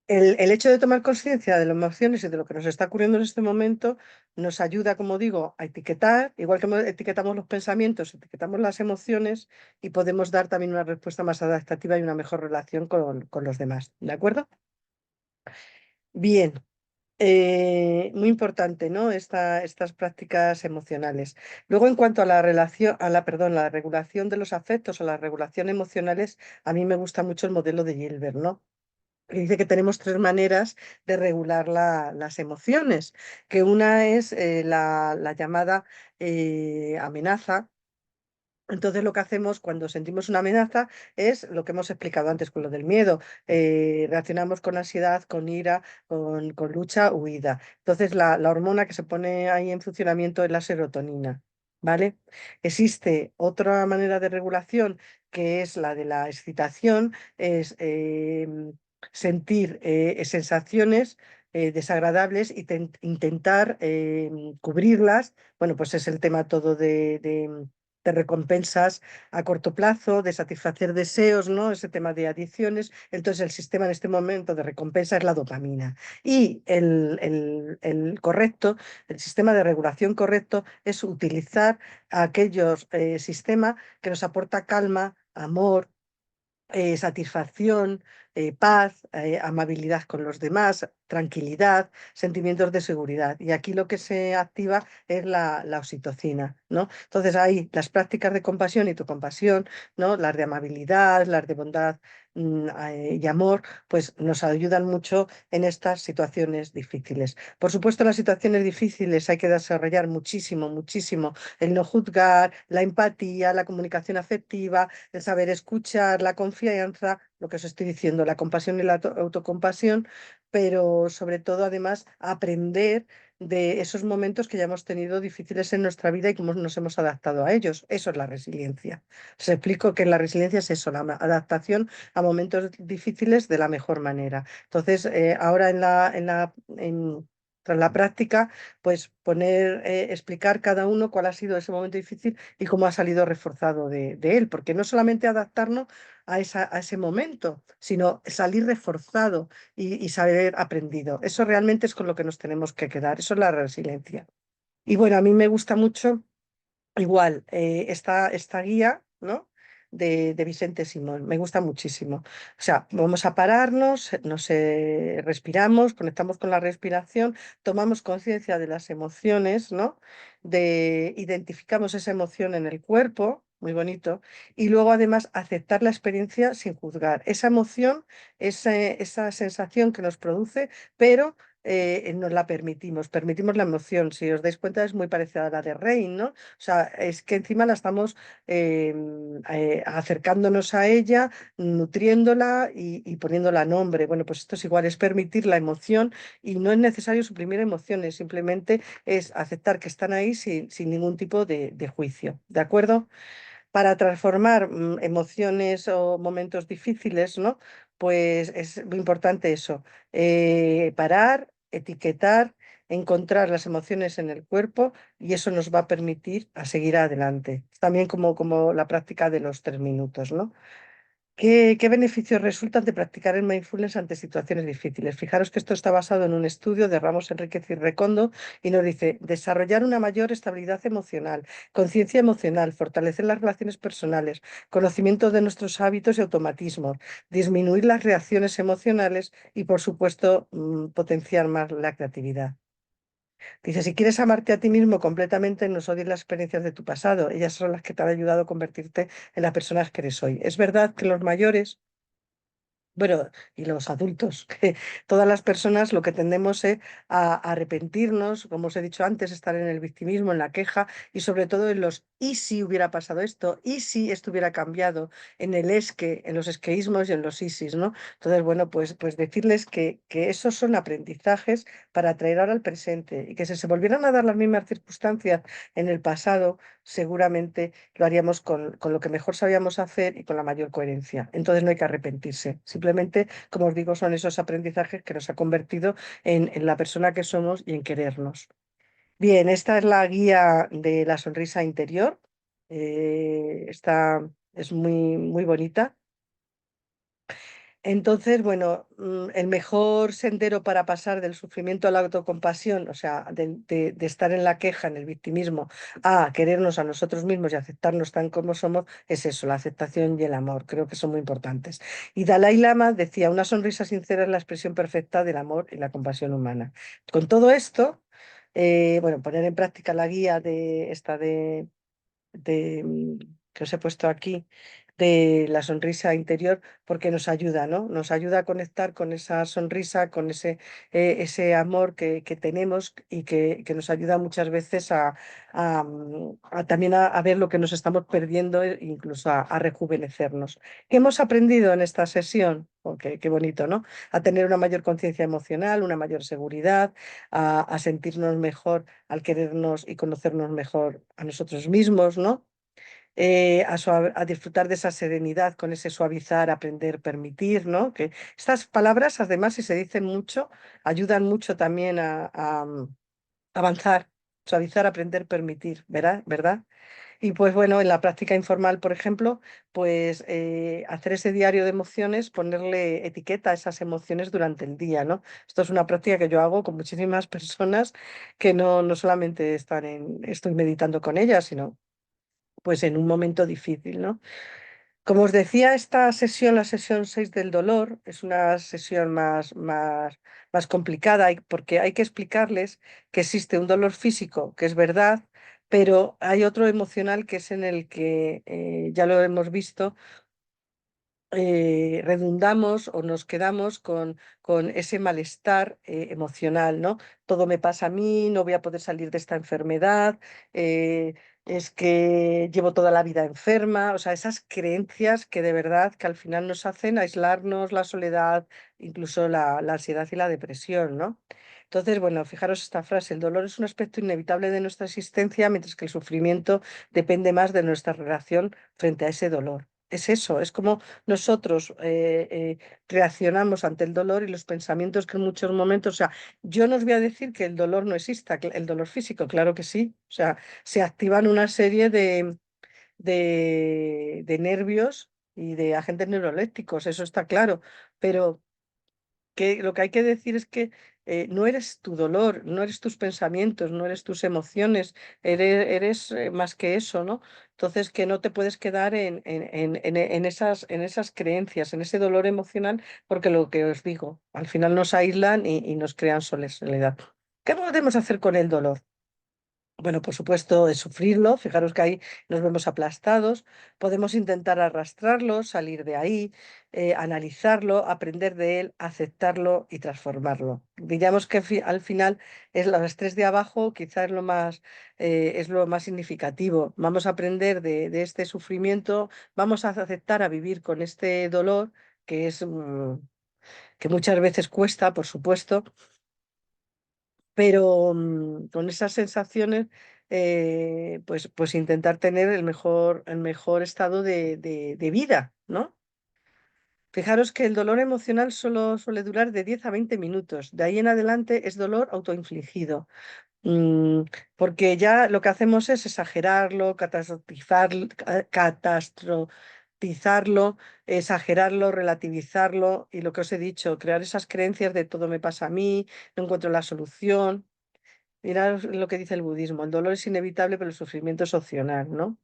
El hecho de tomar conciencia de las emociones y de lo que nos está ocurriendo en este momento nos ayuda, como digo, a etiquetar, igual que etiquetamos los pensamientos, etiquetamos las emociones y podemos dar también una respuesta más adaptativa y una mejor relación con los demás. ¿De acuerdo? Bien, muy importante, ¿no? Estas prácticas emocionales. Luego, en cuanto a la relación, perdón, la regulación de los afectos o la regulación emocionales, a mí me gusta mucho el modelo de Gilbert, ¿no? Que dice que tenemos tres maneras de regular las emociones, que una es la llamada amenaza. Entonces lo que hacemos cuando sentimos una amenaza es lo que hemos explicado antes con lo del miedo. Reaccionamos con ansiedad, con ira, con lucha, huida. Entonces la hormona que se pone ahí en funcionamiento es la serotonina. ¿Vale? Existe otra manera de regulación que es la de la excitación, es sentir sensaciones desagradables y intentar cubrirlas. Bueno, pues es el tema todo de recompensas a corto plazo, de satisfacer deseos, ¿no? Ese tema de adicciones. Entonces, el sistema en este momento de recompensa es la dopamina. Y el correcto, el sistema de regulación correcto es utilizar aquellos sistemas que nos aporta calma, amor, satisfacción, paz, amabilidad con los demás, tranquilidad, sentimientos de seguridad. Y aquí lo que se activa es la oxitocina, ¿no? Entonces ahí las prácticas de compasión y tu compasión, ¿no? Las de amabilidad, las de bondad y amor, pues nos ayudan mucho en estas situaciones difíciles. Por supuesto, en las situaciones difíciles hay que desarrollar muchísimo, muchísimo el no juzgar, la empatía, la comunicación afectiva, el saber escuchar, la confianza, lo que os estoy diciendo, la compasión y la autocompasión, pero sobre todo además aprender de esos momentos que ya hemos tenido difíciles en nuestra vida y cómo nos hemos adaptado a ellos. Eso es la resiliencia. Os explico que la resiliencia es eso, la adaptación a momentos difíciles de la mejor manera. Entonces, ahora tras la práctica, pues explicar cada uno cuál ha sido ese momento difícil y cómo ha salido reforzado de él, porque no solamente adaptarnos a ese momento, sino salir reforzado y saber aprendido. Eso realmente es con lo que nos tenemos que quedar, eso es la resiliencia. Y bueno, a mí me gusta mucho igual esta guía, ¿no? De Vicente Simón, me gusta muchísimo. O sea, vamos a pararnos, respiramos, conectamos con la respiración, tomamos conciencia de las emociones, ¿no? Identificamos esa emoción en el cuerpo, muy bonito, y luego además aceptar la experiencia sin juzgar. Esa emoción, esa sensación que nos produce, pero nos la permitimos la emoción. Si os dais cuenta, es muy parecida a la de Rain, ¿no? O sea, es que encima la estamos acercándonos a ella, nutriéndola y poniéndola nombre. Bueno, pues esto es igual, es permitir la emoción y no es necesario suprimir emociones, simplemente es aceptar que están ahí sin ningún tipo de juicio. ¿De acuerdo? Para transformar emociones o momentos difíciles, ¿no? Pues es muy importante eso, parar, etiquetar, encontrar las emociones en el cuerpo y eso nos va a permitir a seguir adelante. También como la práctica de los 3 minutos, ¿no? ¿Qué beneficios resultan de practicar el mindfulness ante situaciones difíciles? Fijaros que esto está basado en un estudio de Ramos Enríquez y Recondo y nos dice desarrollar una mayor estabilidad emocional, conciencia emocional, fortalecer las relaciones personales, conocimiento de nuestros hábitos y automatismos, disminuir las reacciones emocionales y, por supuesto, potenciar más la creatividad. Dice, si quieres amarte a ti mismo completamente, no odies las experiencias de tu pasado. Ellas son las que te han ayudado a convertirte en la persona que eres hoy. Es verdad que los mayores, bueno, y los adultos, que todas las personas lo que tendemos es a arrepentirnos, como os he dicho antes, estar en el victimismo, en la queja y sobre todo en los y si hubiera pasado esto, y si esto hubiera cambiado, en el es que, en los esqueísmos y en los isis, ¿no? Entonces, bueno, pues decirles que esos son aprendizajes para traer ahora al presente y que si se volvieran a dar las mismas circunstancias en el pasado, seguramente lo haríamos con lo que mejor sabíamos hacer y con la mayor coherencia. Entonces no hay que arrepentirse. Simplemente, como os digo, son esos aprendizajes que nos ha convertido en la persona que somos y en querernos. Bien, esta es la guía de la sonrisa interior. Esta es muy, muy bonita. Entonces, bueno, el mejor sendero para pasar del sufrimiento a la autocompasión, o sea, de estar en la queja, en el victimismo, a querernos a nosotros mismos y aceptarnos tan como somos, es eso, la aceptación y el amor. Creo que son muy importantes. Y Dalai Lama decía, una sonrisa sincera es la expresión perfecta del amor y la compasión humana. Con todo esto, bueno, poner en práctica la guía de esta de que os he puesto aquí, de la sonrisa interior, porque nos ayuda, ¿no? Nos ayuda a conectar con esa sonrisa, con ese amor que tenemos y que nos ayuda muchas veces a también a ver lo que nos estamos perdiendo e incluso a rejuvenecernos. ¿Qué hemos aprendido en esta sesión? Qué bonito, ¿no? A tener una mayor conciencia emocional, una mayor seguridad, a sentirnos mejor al querernos y conocernos mejor a nosotros mismos, ¿no? A disfrutar de esa serenidad con ese suavizar, aprender, permitir, ¿no? Que estas palabras, además, si se dicen mucho, ayudan mucho también a avanzar, suavizar, aprender, permitir, ¿verdad? ¿Verdad? Y pues bueno, en la práctica informal, por ejemplo, pues hacer ese diario de emociones, ponerle etiqueta a esas emociones durante el día, ¿no? Esto es una práctica que yo hago con muchísimas personas que no solamente estoy meditando con ellas, sino pues en un momento difícil, ¿no? Como os decía, esta sesión, la sesión 6 del dolor, es una sesión más complicada porque hay que explicarles que existe un dolor físico, que es verdad, pero hay otro emocional que es en el que, ya lo hemos visto, redundamos o nos quedamos con ese malestar emocional, ¿no? Todo me pasa a mí, no voy a poder salir de esta enfermedad, eh, es que llevo toda la vida enferma, o sea, esas creencias que de verdad que al final nos hacen aislarnos, la soledad, incluso la ansiedad y la depresión, ¿no? Entonces, bueno, fijaros esta frase, el dolor es un aspecto inevitable de nuestra existencia, mientras que el sufrimiento depende más de nuestra relación frente a ese dolor. Es eso, es como nosotros reaccionamos ante el dolor y los pensamientos que en muchos momentos, o sea, yo no os voy a decir que el dolor no exista, el dolor físico, claro que sí, o sea, se activan una serie de nervios y de agentes neurolépticos, eso está claro, pero que lo que hay que decir es que no eres tu dolor, no eres tus pensamientos, no eres tus emociones, eres más que eso, ¿no? Entonces, que no te puedes quedar en esas creencias, en ese dolor emocional, porque lo que os digo, al final nos aíslan y nos crean soledad. ¿Qué podemos hacer con el dolor? Bueno, por supuesto, es sufrirlo. Fijaros que ahí nos vemos aplastados. Podemos intentar arrastrarlo, salir de ahí, analizarlo, aprender de él, aceptarlo y transformarlo. Diríamos que al final es las tres de abajo, quizás es lo más significativo. Vamos a aprender de este sufrimiento, vamos a aceptar a vivir con este dolor que muchas veces cuesta, por supuesto, pero con esas sensaciones, pues intentar tener el mejor estado de vida, ¿no? Fijaros que el dolor emocional solo suele durar de 10 a 20 minutos. De ahí en adelante es dolor autoinfligido. Mm, Porque ya lo que hacemos es exagerarlo, catastrofizarlo, exagerarlo, relativizarlo y lo que os he dicho, crear esas creencias de todo me pasa a mí, no encuentro la solución. Mirad lo que dice el budismo, el dolor es inevitable, pero el sufrimiento es opcional, ¿no?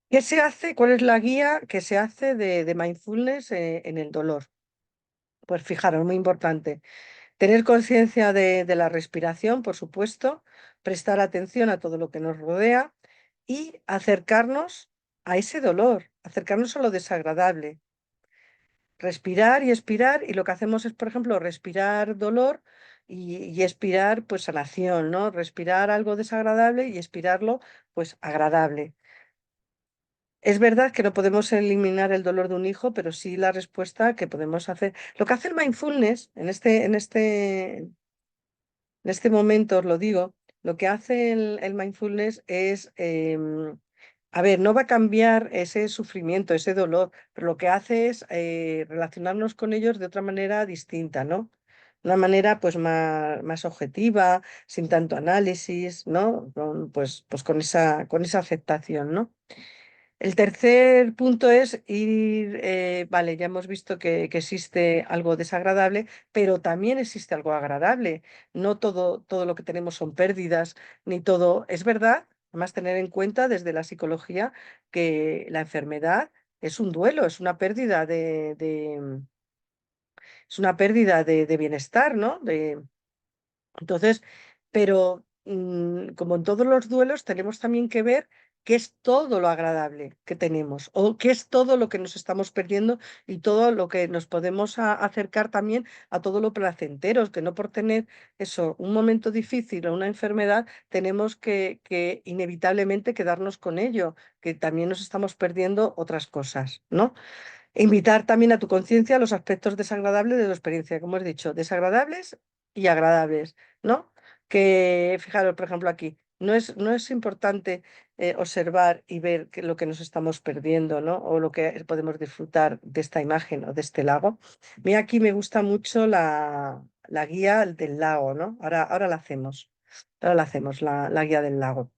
¿Qué se hace? ¿Cuál es la guía que se hace de mindfulness en el dolor? Pues fijaros, muy importante. Tener conciencia de la respiración, por supuesto, prestar atención a todo lo que nos rodea y acercarnos a ese dolor, acercarnos a lo desagradable. Respirar y expirar, y lo que hacemos es, por ejemplo, respirar dolor y expirar pues sanación, ¿no? Respirar algo desagradable y expirarlo pues agradable. Es verdad que no podemos eliminar el dolor de un hijo, pero sí la respuesta que podemos hacer. Lo que hace el mindfulness en este momento, os lo digo, lo que hace el mindfulness es, a ver, no va a cambiar ese sufrimiento, ese dolor, pero lo que hace es relacionarnos con ellos de otra manera distinta, ¿no? una manera pues más objetiva, sin tanto análisis, ¿no? Pues con esa aceptación, ¿no? El tercer punto es ir, vale, ya hemos visto que existe algo desagradable, pero también existe algo agradable. No todo lo que tenemos son pérdidas, ni todo. Es verdad, además tener en cuenta desde la psicología que la enfermedad es un duelo, es una pérdida es una pérdida de bienestar, ¿no? Entonces, pero como en todos los duelos, tenemos también que ver qué es todo lo agradable que tenemos o qué es todo lo que nos estamos perdiendo y todo lo que nos podemos acercar también a todo lo placentero, que no por tener eso, un momento difícil o una enfermedad, tenemos que inevitablemente quedarnos con ello, que también nos estamos perdiendo otras cosas, ¿no? Invitar también a tu conciencia los aspectos desagradables de la experiencia, como has dicho, desagradables y agradables, ¿no? Que, fijaros, por ejemplo, aquí, no es importante observar y ver lo que nos estamos perdiendo, ¿no? O lo que podemos disfrutar de esta imagen o de este lago. Mira, aquí me gusta mucho la guía del lago, ¿no? Ahora la hacemos. Ahora la hacemos, la guía del lago.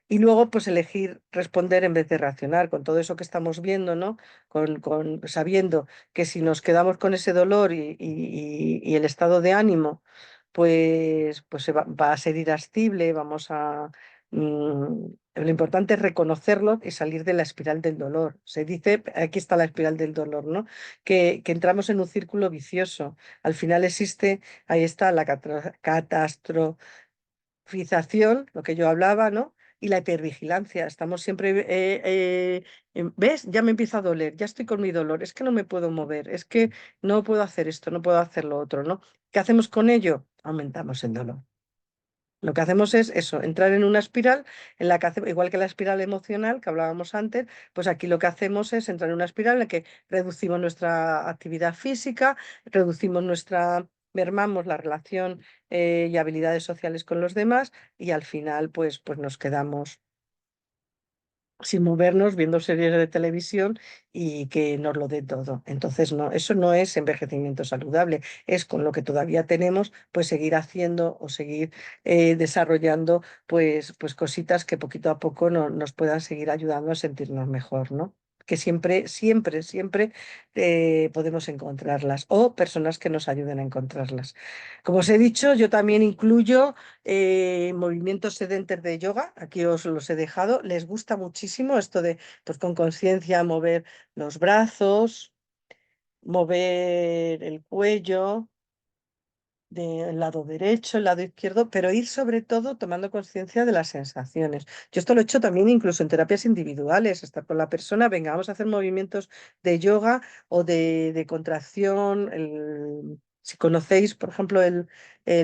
Y luego, pues elegir responder en vez de reaccionar con todo eso que estamos viendo, ¿no? Sabiendo que si nos quedamos con ese dolor y el estado de ánimo, pues va a ser irascible, lo importante es reconocerlo y salir de la espiral del dolor. Se dice, aquí está la espiral del dolor, ¿no? Que entramos en un círculo vicioso. Al final existe, ahí está la catástrofe lo que yo hablaba, ¿no? Y la hipervigilancia. Estamos siempre, ¿ves? Ya me empieza a doler, ya estoy con mi dolor, es que no me puedo mover, es que no puedo hacer esto, no puedo hacer lo otro, ¿no? ¿Qué hacemos con ello? Aumentamos el dolor. Lo que hacemos es eso, entrar en una espiral en la que hacemos, igual que la espiral emocional que hablábamos antes, pues aquí lo que hacemos es entrar en una espiral en la que reducimos nuestra actividad física, reducimos mermamos la relación y habilidades sociales con los demás y al final pues nos quedamos sin movernos, viendo series de televisión y que nos lo dé todo. Entonces, no, eso no es envejecimiento saludable, es con lo que todavía tenemos, pues seguir haciendo o seguir desarrollando pues cositas que poquito a poco nos puedan seguir ayudando a sentirnos mejor, ¿no? Que siempre podemos encontrarlas o personas que nos ayuden a encontrarlas. Como os he dicho, yo también incluyo movimientos sedentes de yoga, aquí os los he dejado. Les gusta muchísimo esto de, pues con conciencia, mover los brazos, mover el cuello, del lado derecho, el lado izquierdo, pero ir sobre todo tomando conciencia de las sensaciones. Yo esto lo he hecho también incluso en terapias individuales, estar con la persona, venga, vamos a hacer movimientos de yoga o de contracción. Si conocéis, por ejemplo, el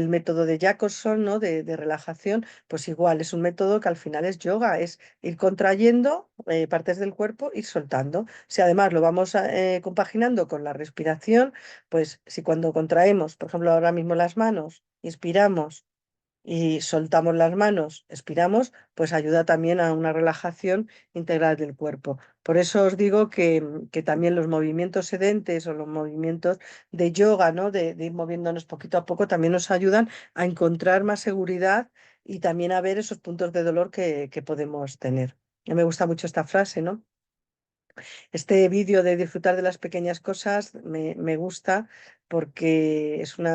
método de Jacobson, ¿no? De relajación, pues igual es un método que al final es yoga, es ir contrayendo partes del cuerpo, ir soltando. Si además lo vamos compaginando con la respiración, pues si cuando contraemos, por ejemplo, ahora mismo las manos, inspiramos y soltamos las manos, expiramos, pues ayuda también a una relajación integral del cuerpo. Por eso os digo que también los movimientos sedentes o los movimientos de yoga, ¿no? De ir moviéndonos poquito a poco, también nos ayudan a encontrar más seguridad y también a ver esos puntos de dolor que podemos tener. A mí me gusta mucho esta frase, ¿no? Este vídeo de disfrutar de las pequeñas cosas me gusta porque es un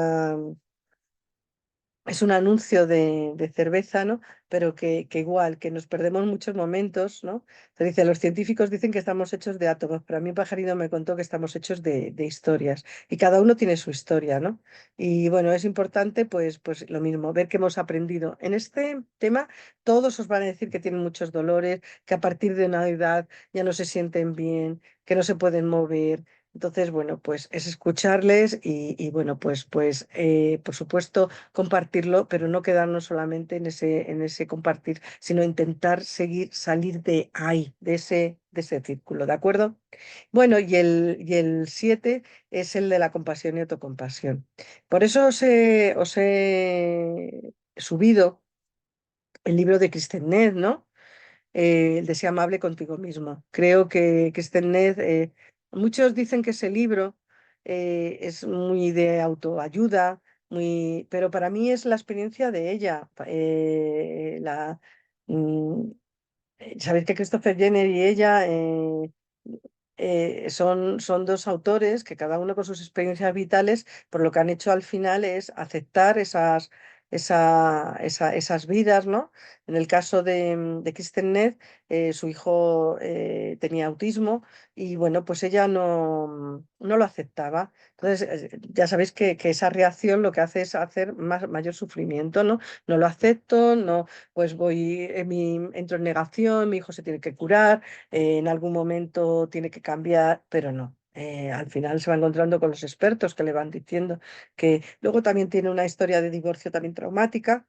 anuncio de cerveza, ¿no? Pero que igual, que nos perdemos muchos momentos, ¿no? Se dice, los científicos dicen que estamos hechos de átomos, pero a mí un pajarito me contó que estamos hechos de historias y cada uno tiene su historia, ¿no? Y bueno, es importante pues lo mismo, ver que hemos aprendido. En este tema todos os van a decir que tienen muchos dolores, que a partir de una edad ya no se sienten bien, que no se pueden mover. Entonces, bueno, pues es escucharles y bueno, por supuesto compartirlo, pero no quedarnos solamente en ese compartir, sino intentar salir de ahí, de ese círculo, ¿de acuerdo? Bueno, y el 7 es el de la compasión y autocompasión. Por eso os he subido el libro de Kristen Neff, ¿no? El de Sé amable contigo mismo. Creo que Kristen Neff, muchos dicen que ese libro es muy de autoayuda, muy, pero para mí es la experiencia de ella. Mm, Sabéis que Christopher Jenner y ella son dos autores que cada uno con sus experiencias vitales, por lo que han hecho al final es aceptar esas vidas, ¿no? En el caso de Kristen Neff, su hijo tenía autismo y bueno, pues ella no lo aceptaba. Entonces, ya sabéis que esa reacción lo que hace es hacer mayor sufrimiento, ¿no? No lo acepto, no, pues entro en negación, mi hijo se tiene que curar, en algún momento tiene que cambiar, pero no. Al final se va encontrando con los expertos que le van diciendo que luego también tiene una historia de divorcio también traumática.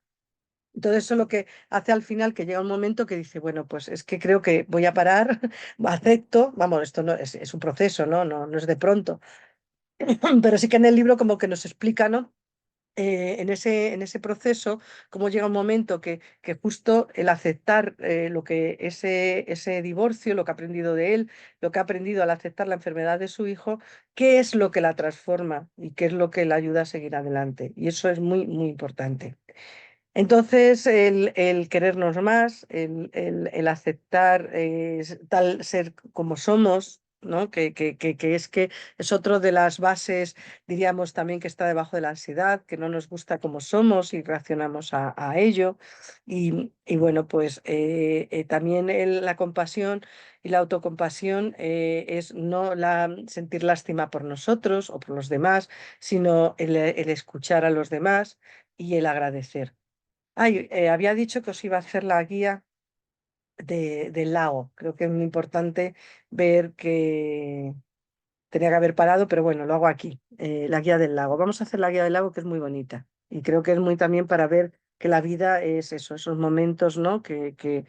Entonces eso es lo que hace al final que llega un momento que dice, bueno, pues es que creo que voy a parar, acepto, vamos, esto no es un proceso, ¿no? No es de pronto, pero sí que en el libro como que nos explica, ¿no? En ese proceso, cómo llega un momento que justo el aceptar lo que ese divorcio, lo que ha aprendido de él, lo que ha aprendido al aceptar la enfermedad de su hijo, qué es lo que la transforma y qué es lo que la ayuda a seguir adelante. Y eso es muy, muy importante. Entonces, el querernos más, el aceptar tal ser como somos, ¿no? Que es otro de las bases, diríamos también que está debajo de la ansiedad, que no nos gusta como somos y reaccionamos a ello. Y bueno, pues también la compasión y la autocompasión es no sentir lástima por nosotros o por los demás, sino el escuchar a los demás y el agradecer. Ay, había dicho que os iba a hacer la guía del lago. Creo que es muy importante ver que tenía que haber parado, pero bueno, lo hago aquí. La guía del lago. Vamos a hacer la guía del lago que es muy bonita. Y creo que es muy también para ver que la vida es eso, esos momentos, ¿no? Que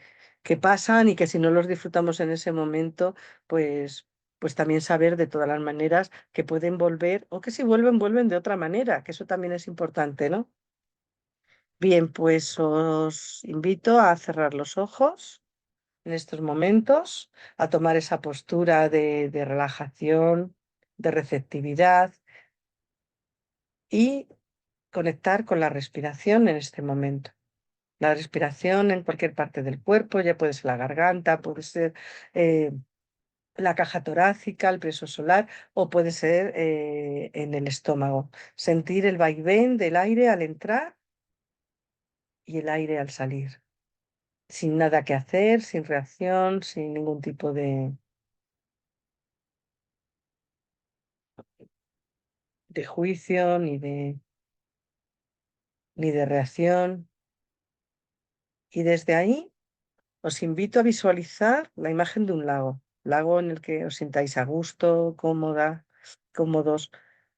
pasan y que si no los disfrutamos en ese momento, pues también saber de todas las maneras que pueden volver o que si vuelven, vuelven de otra manera, que eso también es importante, ¿no? Bien, pues os invito a cerrar los ojos en estos momentos, a tomar esa postura de relajación, de receptividad y conectar con la respiración en este momento. La respiración en cualquier parte del cuerpo, ya puede ser la garganta, puede ser eh, la caja torácica, el plexo solar o puede ser en el estómago. Sentir el vaivén del aire al entrar y el aire al salir, sin nada que hacer, sin reacción, sin ningún tipo de juicio ni de reacción. Y desde ahí os invito a visualizar la imagen de un lago en el que os sintáis a gusto, cómodos,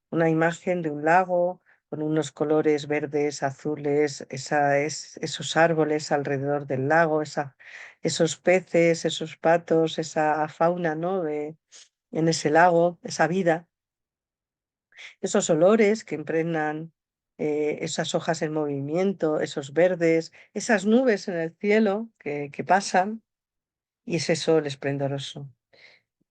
una imagen de un lago con unos colores verdes, azules, esos árboles alrededor del lago, esos peces, esos patos, esa fauna, ¿no? En ese lago, esa vida. Esos olores que impregnan esas hojas en movimiento, esos verdes, esas nubes en el cielo que pasan y ese sol esplendoroso.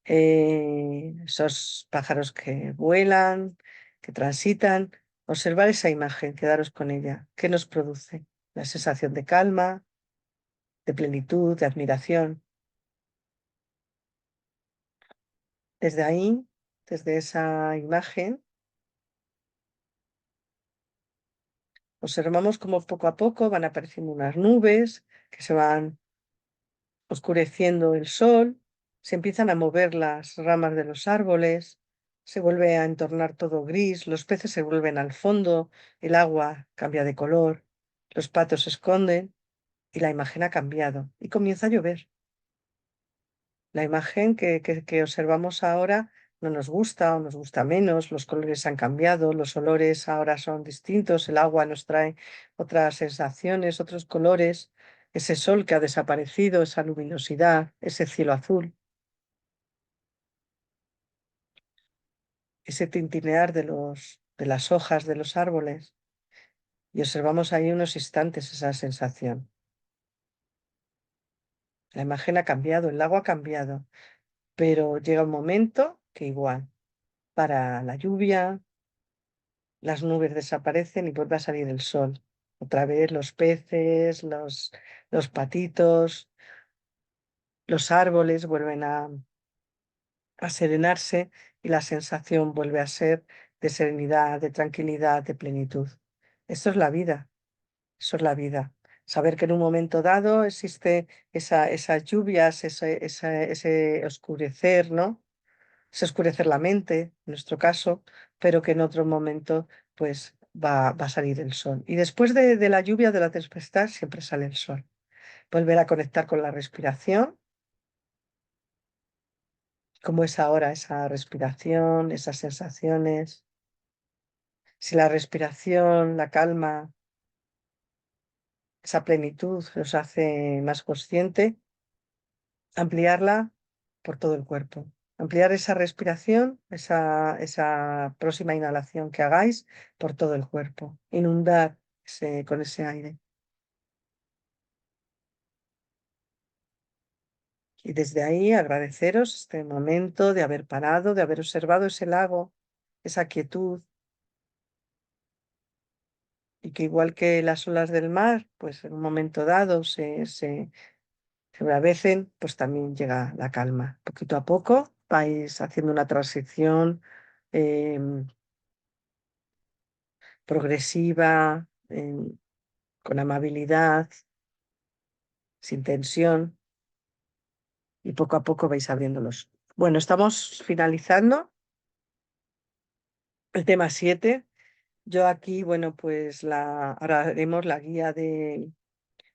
Esos pájaros que vuelan, que transitan. Observar esa imagen, quedaros con ella. ¿Qué nos produce? La sensación de calma, de plenitud, de admiración. Desde ahí, desde esa imagen, observamos cómo poco a poco van apareciendo unas nubes que se van oscureciendo el sol, se empiezan a mover las ramas de los árboles, se vuelve a entornar todo gris, los peces se vuelven al fondo, el agua cambia de color, los patos se esconden y la imagen ha cambiado y comienza a llover. La imagen que observamos ahora no nos gusta o nos gusta menos, los colores han cambiado, los olores ahora son distintos, el agua nos trae otras sensaciones, otros colores, ese sol que ha desaparecido, esa luminosidad, ese cielo azul, ese tintinear de las hojas de los árboles. Y observamos ahí unos instantes esa sensación. La imagen ha cambiado, el lago ha cambiado, pero llega un momento que igual. para la lluvia, las nubes desaparecen y vuelve a salir el sol. Otra vez los peces, los patitos, los árboles vuelven a serenarse y la sensación vuelve a ser de serenidad, de tranquilidad, de plenitud. Esto es la vida, eso es la vida. Saber que en un momento dado existe esas lluvias, ese oscurecer, ¿no? Ese oscurecer la mente, en nuestro caso, pero que en otro momento pues va a salir el sol. Y después de la lluvia, de la tempestad, siempre sale el sol. Volver a conectar con la respiración, cómo es ahora esa respiración, esas sensaciones. Si la respiración, la calma, esa plenitud nos hace más consciente, ampliarla por todo el cuerpo. Ampliar esa respiración, esa próxima inhalación que hagáis por todo el cuerpo. Inundar con ese aire. Y desde ahí agradeceros este momento de haber parado, de haber observado ese lago, esa quietud, y que igual que las olas del mar, pues en un momento dado se embravecen, pues también llega la calma. Poquito a poco vais haciendo una transición em, progresiva, con amabilidad, sin tensión, y poco a poco vais abriéndolos. Bueno, estamos finalizando el tema 7. Yo aquí, bueno, pues ahora haremos la guía de,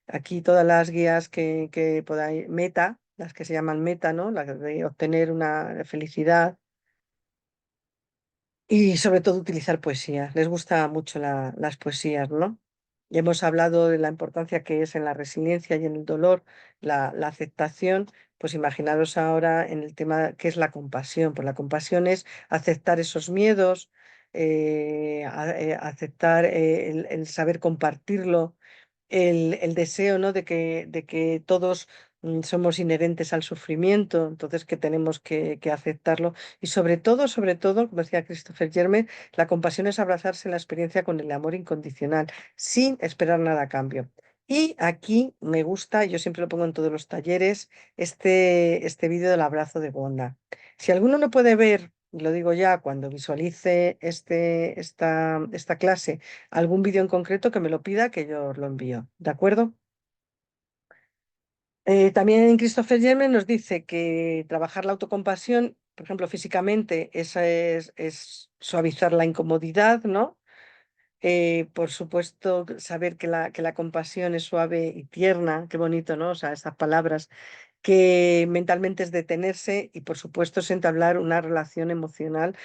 aquí todas las guías que podáis, meta, las que se llaman meta, ¿no? Las de obtener una felicidad. Y sobre todo utilizar poesía. Les gusta mucho las poesías, ¿no? Ya hemos hablado de la importancia que es en la resiliencia y en el dolor la aceptación. Pues imaginaros ahora en el tema que es la compasión. Pues la compasión es aceptar esos miedos, aceptar el saber compartirlo, el deseo, ¿no? de que todos somos inherentes al sufrimiento, entonces que tenemos que aceptarlo. Y sobre todo, como decía Christopher Yerme, la compasión es abrazarse en la experiencia con el amor incondicional, sin esperar nada a cambio. Y aquí me gusta, y yo siempre lo pongo en todos los talleres, este vídeo del abrazo de Gonda. Si alguno no puede ver, y lo digo ya, cuando visualice esta clase, algún vídeo en concreto que me lo pida, que yo os lo envío. ¿De acuerdo? También Christopher Yemen nos dice que trabajar la autocompasión, por ejemplo, físicamente, esa es suavizar la incomodidad, ¿no? Por supuesto, saber que la compasión es suave y tierna, qué bonito, ¿no? O sea, esas palabras que mentalmente es detenerse y por supuesto es entablar una relación emocional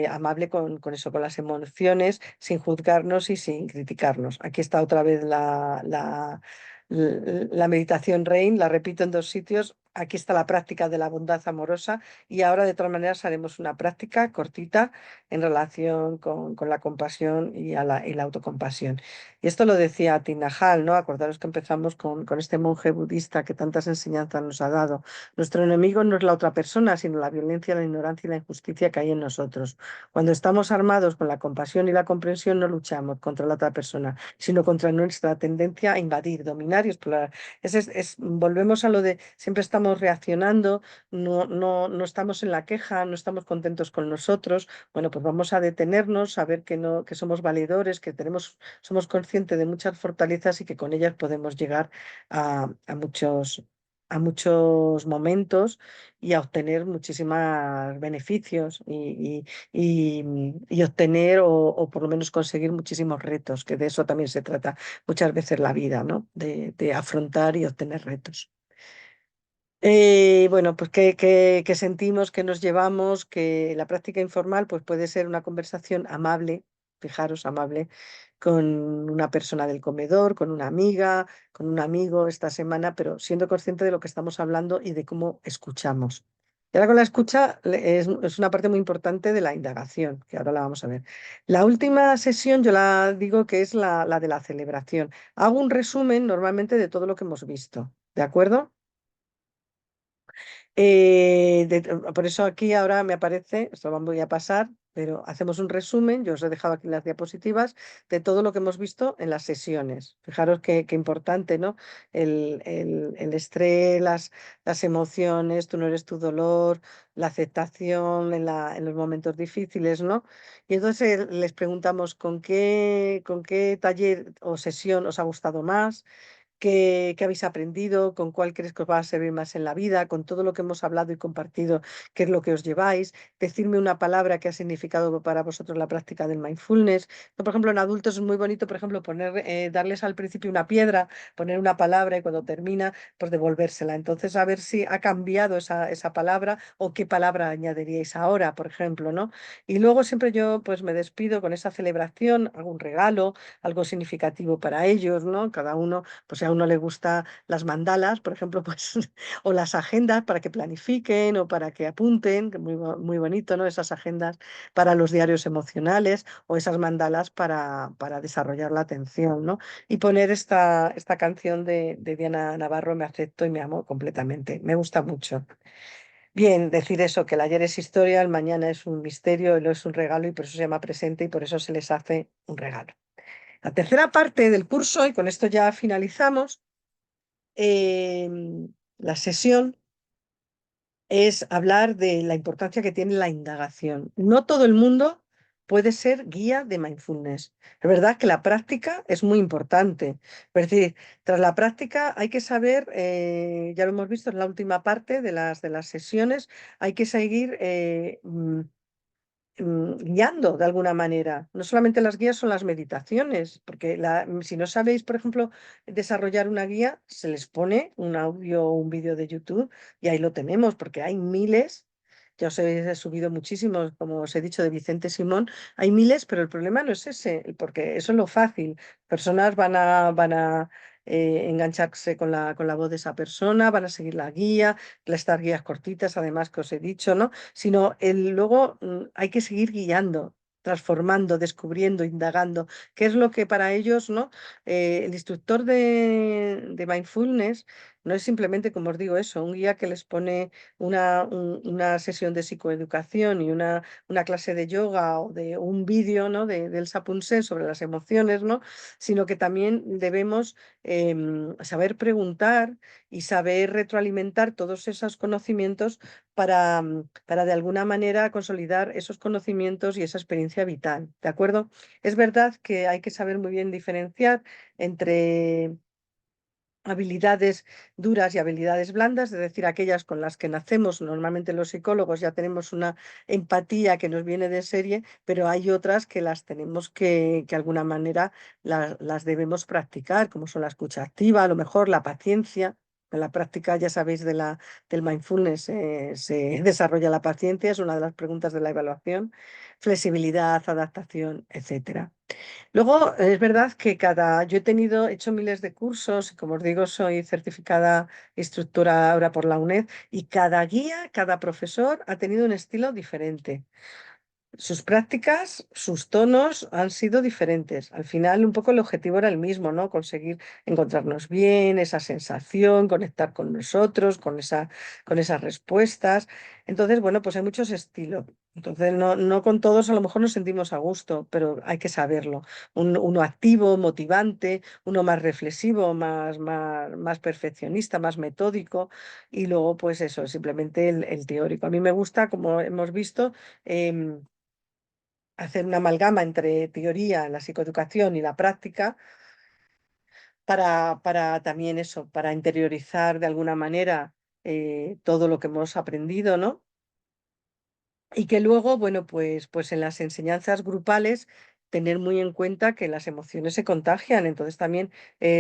amable con eso, con las emociones, sin juzgarnos y sin criticarnos. Aquí está otra vez la meditación Rain, la repito en 2 sitios. Aquí está la práctica de la bondad amorosa y ahora de todas maneras haremos una práctica cortita en relación con la compasión y la autocompasión. Y esto lo decía Tinahal, ¿no? Acordaros que empezamos con este monje budista que tantas enseñanzas nos ha dado. Nuestro enemigo no es la otra persona, sino la violencia, la ignorancia y la injusticia que hay en nosotros. Cuando estamos armados con la compasión y la comprensión, no luchamos contra la otra persona, sino contra nuestra tendencia a invadir, dominar y explorar. Volvemos a lo de siempre estamos reaccionando, no estamos en la queja, no estamos contentos con nosotros. Bueno, pues vamos a detenernos, a ver que no, que somos valedores, que somos conscientes de muchas fortalezas y que con ellas podemos llegar a muchos momentos y a obtener muchísimos beneficios y obtener o por lo menos conseguir muchísimos retos, que de eso también se trata muchas veces la vida, ¿no? De afrontar y obtener retos. Bueno, pues que sentimos, que nos llevamos, que la práctica informal pues puede ser una conversación amable, fijaros, amable, con una persona del comedor, con una amiga, con un amigo esta semana, pero siendo consciente de lo que estamos hablando y de cómo escuchamos. Y ahora con la escucha es una parte muy importante de la indagación, que ahora la vamos a ver. La última sesión yo la digo que es la de la celebración. Hago un resumen normalmente de todo lo que hemos visto, ¿de acuerdo? Por eso aquí ahora me aparece, esto lo voy a pasar, pero hacemos un resumen, yo os he dejado aquí las diapositivas de todo lo que hemos visto en las sesiones. Fijaros qué importante, ¿no? El estrés, las emociones, tú no eres tu dolor, la aceptación en los momentos difíciles, ¿no? Y entonces les preguntamos con qué taller o sesión os ha gustado más. ¿Qué habéis aprendido? ¿Con cuál crees que os va a servir más en la vida? Con todo lo que hemos hablado y compartido, ¿qué es lo que os lleváis? Decirme una palabra que ha significado para vosotros la práctica del mindfulness. Por ejemplo, en adultos es muy bonito, por ejemplo, darles al principio una piedra, poner una palabra y cuando termina, pues devolvérsela. Entonces, a ver si ha cambiado esa palabra o qué palabra añadiríais ahora, por ejemplo, ¿no? Y luego siempre yo pues me despido con esa celebración, algún regalo, algo significativo para ellos, ¿no? Cada uno pues si a uno le gusta las mandalas, por ejemplo, pues, o las agendas para que planifiquen o para que apunten, que muy bonito, ¿no? Esas agendas para los diarios emocionales o esas mandalas para desarrollar la atención, ¿no? Y poner esta canción de Diana Navarro, Me acepto y me amo completamente. Me gusta mucho. Bien, decir eso, que el ayer es historia, el mañana es un misterio, el hoy es un regalo y por eso se llama presente y por eso se les hace un regalo. La tercera parte del curso, y con esto ya finalizamos, la sesión es hablar de la importancia que tiene la indagación. No todo el mundo puede ser guía de mindfulness. Es verdad que la práctica es muy importante. Es decir, tras la práctica hay que saber, ya lo hemos visto en la última parte de las sesiones, hay que seguir guiando de alguna manera. No solamente las guías son las meditaciones, porque si no sabéis, por ejemplo, desarrollar una guía, se les pone un audio o un vídeo de YouTube y ahí lo tenemos, porque hay miles. Ya os he subido muchísimos, como os he dicho, de Vicente Simón. Hay miles, pero el problema no es ese, porque eso es lo fácil. Personas van a engancharse con la voz de esa persona, van a seguir la guía, estas guías cortitas, además que os he dicho, ¿no? Sino luego hay que seguir guiando, transformando, descubriendo, indagando, qué es lo que para ellos, ¿no? El instructor de mindfulness no es simplemente, como os digo, eso, un guía que les pone una sesión de psicoeducación y una clase de yoga o de un vídeo, ¿no? Del Sapunse sobre las emociones, ¿no? Sino que también debemos saber preguntar y saber retroalimentar todos esos conocimientos para de alguna manera consolidar esos conocimientos y esa experiencia vital, ¿de acuerdo? Es verdad que hay que saber muy bien diferenciar entre habilidades duras y habilidades blandas, es decir, aquellas con las que nacemos. Normalmente los psicólogos ya tenemos una empatía que nos viene de serie, pero hay otras que las tenemos que de alguna manera las debemos practicar, como son la escucha activa, a lo mejor la paciencia. En la práctica, ya sabéis, del mindfulness se desarrolla la paciencia, es una de las preguntas de la evaluación, flexibilidad, adaptación, etcétera. Luego, es verdad que yo he hecho miles de cursos y como os digo, soy certificada instructora ahora por la UNED y cada guía, cada profesor ha tenido un estilo diferente. Sus prácticas, sus tonos han sido diferentes. Al final, un poco el objetivo era el mismo, ¿no? Conseguir encontrarnos bien, esa sensación, conectar con nosotros, con esas respuestas. Entonces, bueno, pues hay muchos estilos. Entonces, no con todos a lo mejor nos sentimos a gusto, pero hay que saberlo. Uno activo, motivante, uno más reflexivo, más perfeccionista, más metódico, y luego, pues eso, simplemente el teórico. A mí me gusta, como hemos visto, em, hacer una amalgama entre teoría, la psicoeducación y la práctica para también eso, para interiorizar de alguna manera todo lo que hemos aprendido, ¿no? Y que luego, bueno, pues en las enseñanzas grupales tener muy en cuenta que las emociones se contagian, entonces también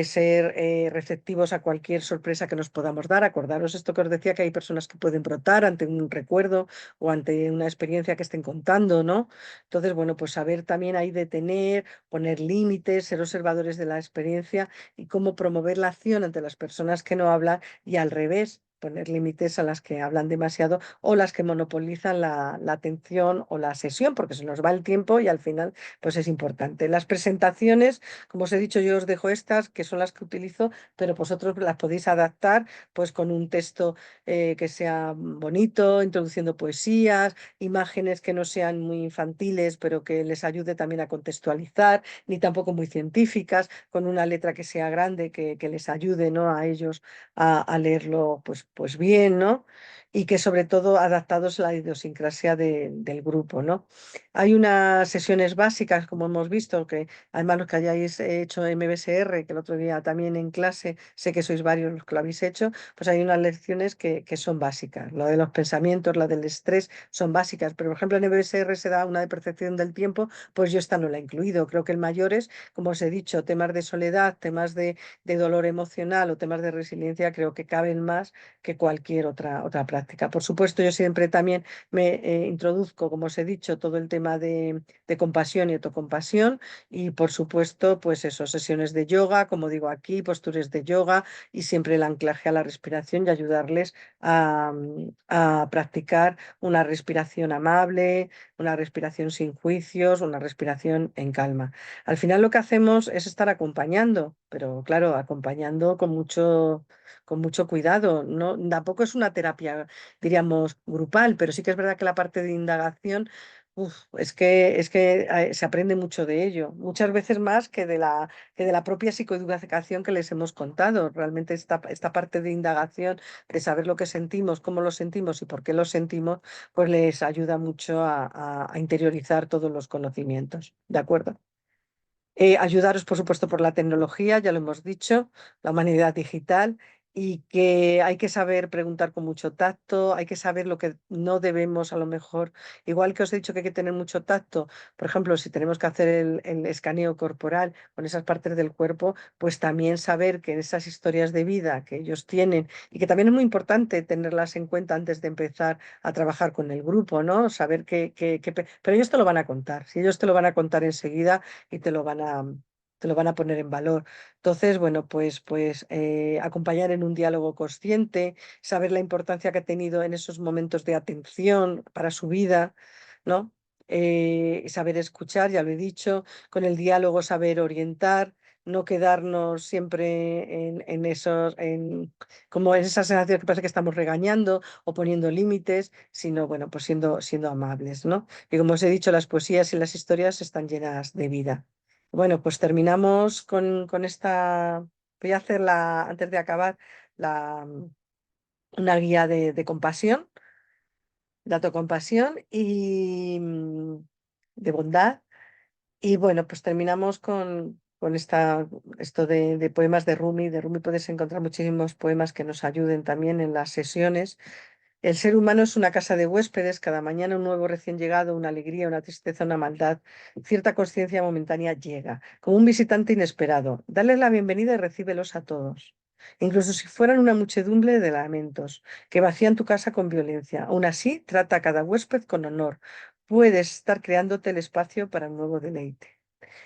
ser receptivos a cualquier sorpresa que nos podamos dar. Acordaros esto que os decía, que hay personas que pueden brotar ante un recuerdo o ante una experiencia que estén contando, ¿no? Entonces, bueno, pues saber también ahí detener, poner límites, ser observadores de la experiencia y cómo promover la acción ante las personas que no hablan y al revés poner límites a las que hablan demasiado o las que monopolizan la atención o la sesión, porque se nos va el tiempo y al final pues es importante. Las presentaciones, como os he dicho, yo os dejo estas, que son las que utilizo, pero vosotros las podéis adaptar pues con un texto que sea bonito, introduciendo poesías, imágenes que no sean muy infantiles, pero que les ayude también a contextualizar, ni tampoco muy científicas, con una letra que sea grande, que les ayude, ¿no?, a ellos a leerlo pues bien, ¿no? Y que sobre todo adaptados a la idiosincrasia del grupo, ¿no? Hay unas sesiones básicas, como hemos visto, que además los que hayáis hecho MBSR, que el otro día también en clase, sé que sois varios los que lo habéis hecho, pues hay unas lecciones que son básicas. Lo de los pensamientos, la del estrés, son básicas. Pero, por ejemplo, en MBSR se da una de percepción del tiempo, pues yo esta no la he incluido. Creo que el mayores, como os he dicho, temas de soledad, temas de dolor emocional o temas de resiliencia, creo que caben más que cualquier otra práctica. Por supuesto, yo siempre también me introduzco, como os he dicho, todo el tema de compasión y autocompasión y, por supuesto, pues eso, sesiones de yoga, como digo aquí, posturas de yoga y siempre el anclaje a la respiración y ayudarles a practicar una respiración amable, una respiración sin juicios, una respiración en calma. Al final lo que hacemos es estar acompañando, pero claro, acompañando con mucho cuidado. No, tampoco es una terapia, diríamos, grupal, pero sí que es verdad que la parte de indagación, es que se aprende mucho de ello, muchas veces más que de la propia psicoeducación que les hemos contado. Realmente esta parte de indagación, de saber lo que sentimos, cómo lo sentimos y por qué lo sentimos, pues les ayuda mucho a interiorizar todos los conocimientos. ¿De acuerdo? Ayudaros, por supuesto, por la tecnología, ya lo hemos dicho, la humanidad digital, y que hay que saber preguntar con mucho tacto, hay que saber lo que no debemos a lo mejor, igual que os he dicho que hay que tener mucho tacto, por ejemplo, si tenemos que hacer el escaneo corporal con esas partes del cuerpo, pues también saber que en esas historias de vida que ellos tienen, y que también es muy importante tenerlas en cuenta antes de empezar a trabajar con el grupo, ¿no? Saber pero ellos te lo van a contar, si ellos te lo van a contar enseguida y te lo van a poner en valor. Entonces, bueno, pues acompañar en un diálogo consciente, saber la importancia que ha tenido en esos momentos de atención para su vida, ¿no? Saber escuchar, ya lo he dicho, con el diálogo saber orientar, no quedarnos siempre como en esa sensación que parece que estamos regañando o poniendo límites, sino, bueno, pues siendo amables, ¿no? Y como os he dicho, las poesías y las historias están llenas de vida. Bueno, pues terminamos con esta. Voy a hacerla, antes de acabar, la, una guía de compasión, de autocompasión y de bondad. Y bueno, pues terminamos con esto de poemas de Rumi. De Rumi puedes encontrar muchísimos poemas que nos ayuden también en las sesiones. El ser humano es una casa de huéspedes, cada mañana un nuevo recién llegado, una alegría, una tristeza, una maldad, cierta conciencia momentánea llega, como un visitante inesperado. Dale la bienvenida y recíbelos a todos, incluso si fueran una muchedumbre de lamentos, que vacían tu casa con violencia. Aún así, trata a cada huésped con honor. Puedes estar creándote el espacio para un nuevo deleite.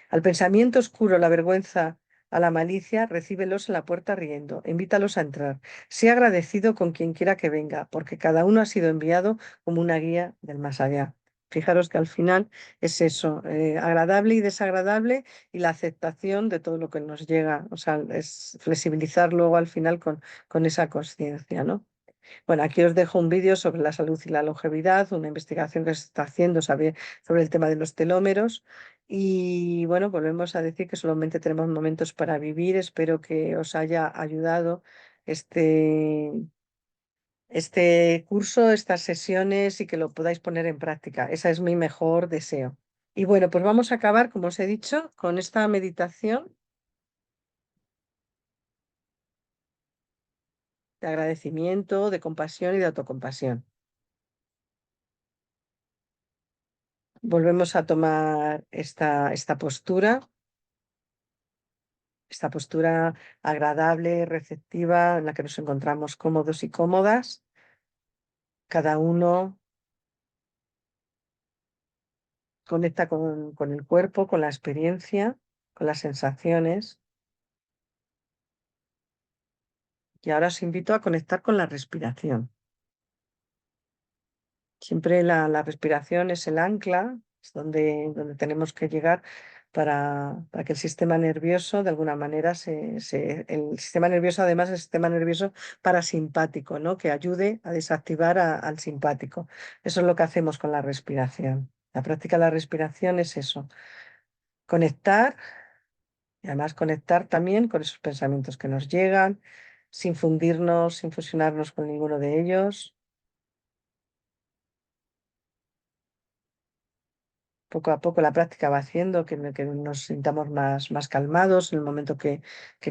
Al pensamiento oscuro, la vergüenza, a la malicia, recíbelos en la puerta riendo, invítalos a entrar. Sea agradecido con quien quiera que venga, porque cada uno ha sido enviado como una guía del más allá. Fijaros que al final es eso, agradable y desagradable y la aceptación de todo lo que nos llega, o sea, es flexibilizar luego al final con esa conciencia, ¿no? Bueno, aquí os dejo un vídeo sobre la salud y la longevidad, una investigación que se está haciendo sobre el tema de los telómeros. Y bueno, volvemos a decir que solamente tenemos momentos para vivir. Espero que os haya ayudado este curso, estas sesiones y que lo podáis poner en práctica. Ese es mi mejor deseo. Y bueno, pues vamos a acabar, como os he dicho, con esta meditación de agradecimiento, de compasión y de autocompasión. Volvemos a tomar esta postura agradable, receptiva, en la que nos encontramos cómodos y cómodas. Cada uno conecta con el cuerpo, con la experiencia, con las sensaciones. Y ahora os invito a conectar con la respiración. Siempre la respiración es el ancla, es donde tenemos que llegar para que el sistema nervioso, de alguna manera, el sistema nervioso, además, es el sistema nervioso parasimpático, ¿no? Que ayude a desactivar al simpático. Eso es lo que hacemos con la respiración. La práctica de la respiración es eso, conectar y además conectar también con esos pensamientos que nos llegan, sin fundirnos, sin fusionarnos con ninguno de ellos. Poco a poco la práctica va haciendo que nos sintamos más calmados en el momento que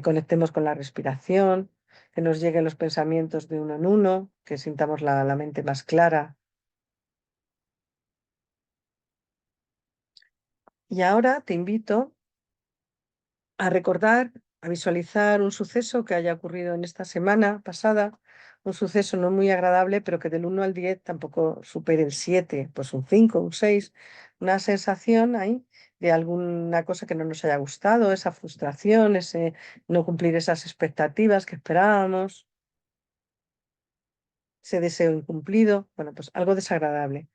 conectemos con la respiración, que nos lleguen los pensamientos de uno en uno, que sintamos la mente más clara. Y ahora te invito a recordar, a visualizar un suceso que haya ocurrido en esta semana pasada, un suceso no muy agradable, pero que del 1 al 10 tampoco supere el 7, pues un 5, un 6, una sensación ahí de alguna cosa que no nos haya gustado, esa frustración, ese no cumplir esas expectativas que esperábamos, ese deseo incumplido, bueno, pues algo desagradable.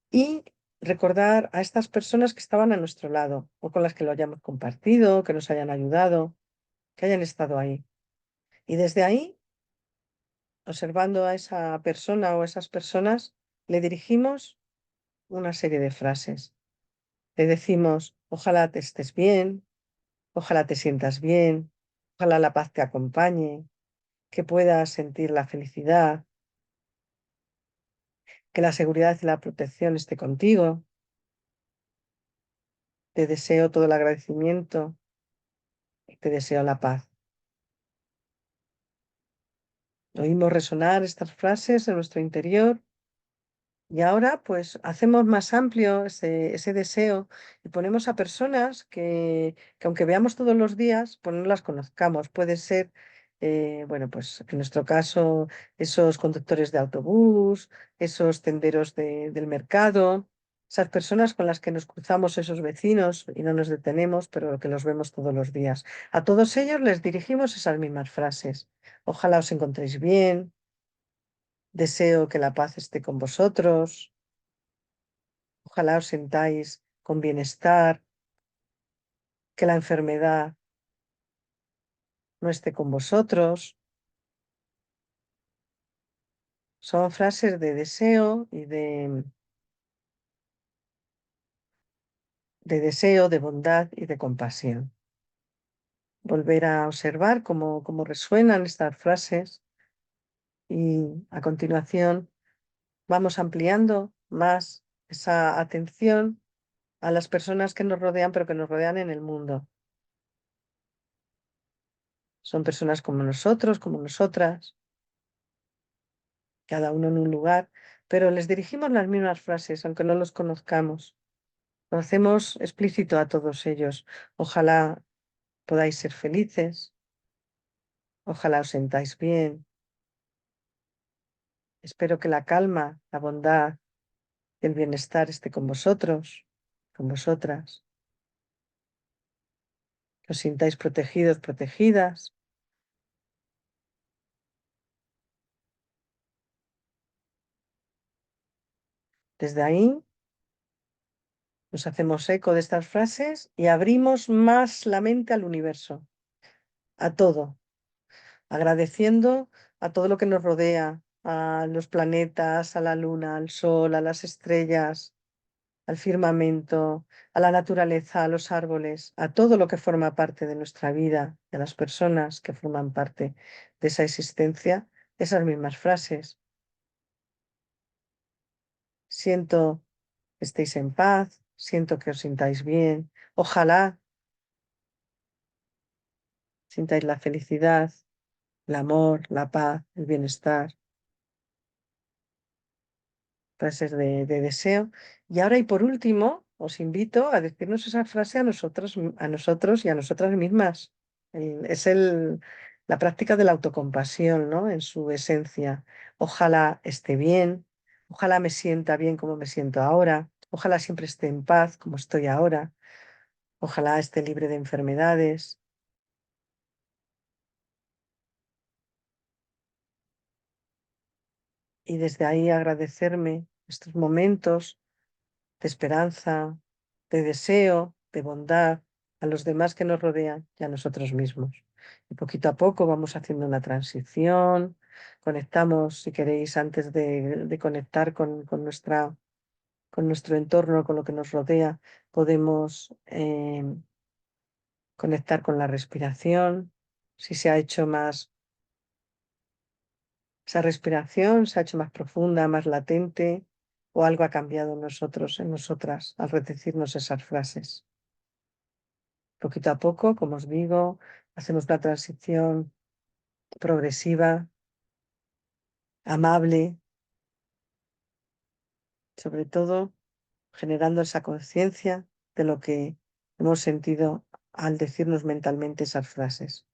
Y recordar a estas personas que estaban a nuestro lado o con las que lo hayamos compartido, que nos hayan ayudado, que hayan estado ahí. Y desde ahí, observando a esa persona o esas personas, le dirigimos una serie de frases. Le decimos, ojalá te estés bien, ojalá te sientas bien, ojalá la paz te acompañe, que puedas sentir la felicidad, que la seguridad y la protección esté contigo. Te deseo todo el agradecimiento y te deseo la paz. Oímos resonar estas frases en nuestro interior. Y ahora, pues, hacemos más amplio ese deseo y ponemos a personas que aunque veamos todos los días, pues no las conozcamos. Puede ser, bueno, pues en nuestro caso, esos conductores de autobús, esos tenderos del mercado, esas personas con las que nos cruzamos, esos vecinos y no nos detenemos, pero que los vemos todos los días. A todos ellos les dirigimos esas mismas frases. Ojalá os encontréis bien, deseo que la paz esté con vosotros. Ojalá os sintáis con bienestar, que la enfermedad no esté con vosotros. Son frases de deseo y de deseo, de bondad y de compasión. Volver a observar cómo resuenan estas frases y a continuación vamos ampliando más esa atención a las personas que nos rodean, pero que nos rodean en el mundo. Son personas como nosotros, como nosotras, cada uno en un lugar, pero les dirigimos las mismas frases, aunque no los conozcamos. Lo hacemos explícito a todos ellos. Ojalá podáis ser felices, ojalá os sentáis bien. Espero que la calma, la bondad y el bienestar esté con vosotros, con vosotras, que os sintáis protegidos, protegidas. Desde ahí nos hacemos eco de estas frases y abrimos más la mente al universo, a todo, agradeciendo a todo lo que nos rodea, a los planetas, a la luna, al sol, a las estrellas, al firmamento, a la naturaleza, a los árboles, a todo lo que forma parte de nuestra vida, y a las personas que forman parte de esa existencia, esas mismas frases. Siento que estéis en paz, siento que os sintáis bien, ojalá sintáis la felicidad, el amor, la paz, el bienestar. Frases de deseo. Y ahora y por último, os invito a decirnos esa frase a nosotros y a nosotras mismas. Es la práctica de la autocompasión, ¿no? En su esencia. Ojalá esté bien, ojalá me sienta bien como me siento ahora, ojalá siempre esté en paz como estoy ahora, ojalá esté libre de enfermedades. y desde ahí agradecerme estos momentos de esperanza, de deseo, de bondad a los demás que nos rodean y a nosotros mismos. Y poquito a poco vamos haciendo una transición, conectamos, si queréis, antes de conectar con nuestro entorno, con lo que nos rodea, podemos conectar con la respiración. Si se ha hecho más, esa respiración se ha hecho más profunda, más latente, o algo ha cambiado en nosotros, en nosotras, al decirnos esas frases. Poquito a poco, como os digo, hacemos una transición progresiva, amable, sobre todo generando esa conciencia de lo que hemos sentido al decirnos mentalmente esas frases.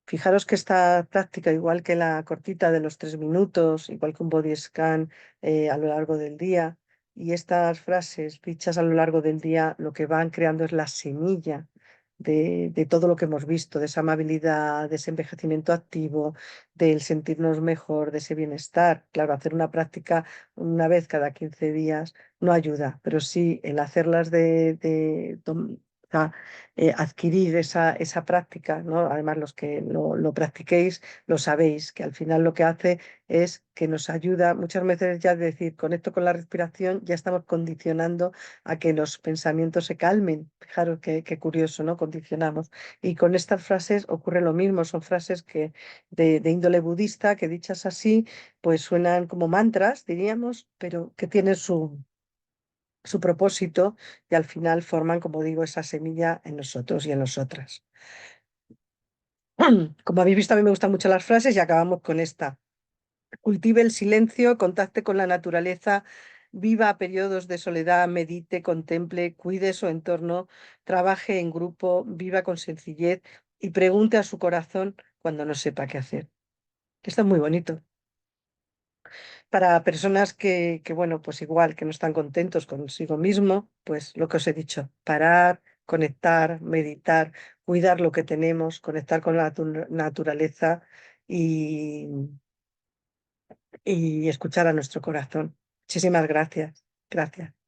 Fijaros que esta práctica, igual que la cortita de los 3 minutos, igual que un body scan a lo largo del día, y estas frases dichas a lo largo del día, lo que van creando es la semilla de todo lo que hemos visto, de esa amabilidad, de ese envejecimiento activo, del sentirnos mejor, de ese bienestar. Claro, hacer una práctica una vez cada 15 días no ayuda, pero sí el hacerlas adquirir esa práctica, ¿no? Además, los que lo practiquéis lo sabéis, que al final lo que hace es que nos ayuda muchas veces ya de decir, conecto con la respiración, ya estamos condicionando a que los pensamientos se calmen. Fijaros qué curioso, ¿no? Condicionamos. Y con estas frases ocurre lo mismo, son frases que de índole budista, que dichas así, pues suenan como mantras, diríamos, pero que tienen su propósito y al final forman, como digo, esa semilla en nosotros y en nosotras. Como habéis visto, a mí me gustan mucho las frases y acabamos con esta. Cultive el silencio, contacte con la naturaleza, viva periodos de soledad, medite, contemple, cuide su entorno, trabaje en grupo, viva con sencillez y pregunte a su corazón cuando no sepa qué hacer. Esto es muy bonito. Para personas bueno, pues igual, que no están contentos consigo mismo, pues lo que os he dicho, parar, conectar, meditar, cuidar lo que tenemos, conectar con la naturaleza y, y escuchar a nuestro corazón. Muchísimas gracias. Gracias.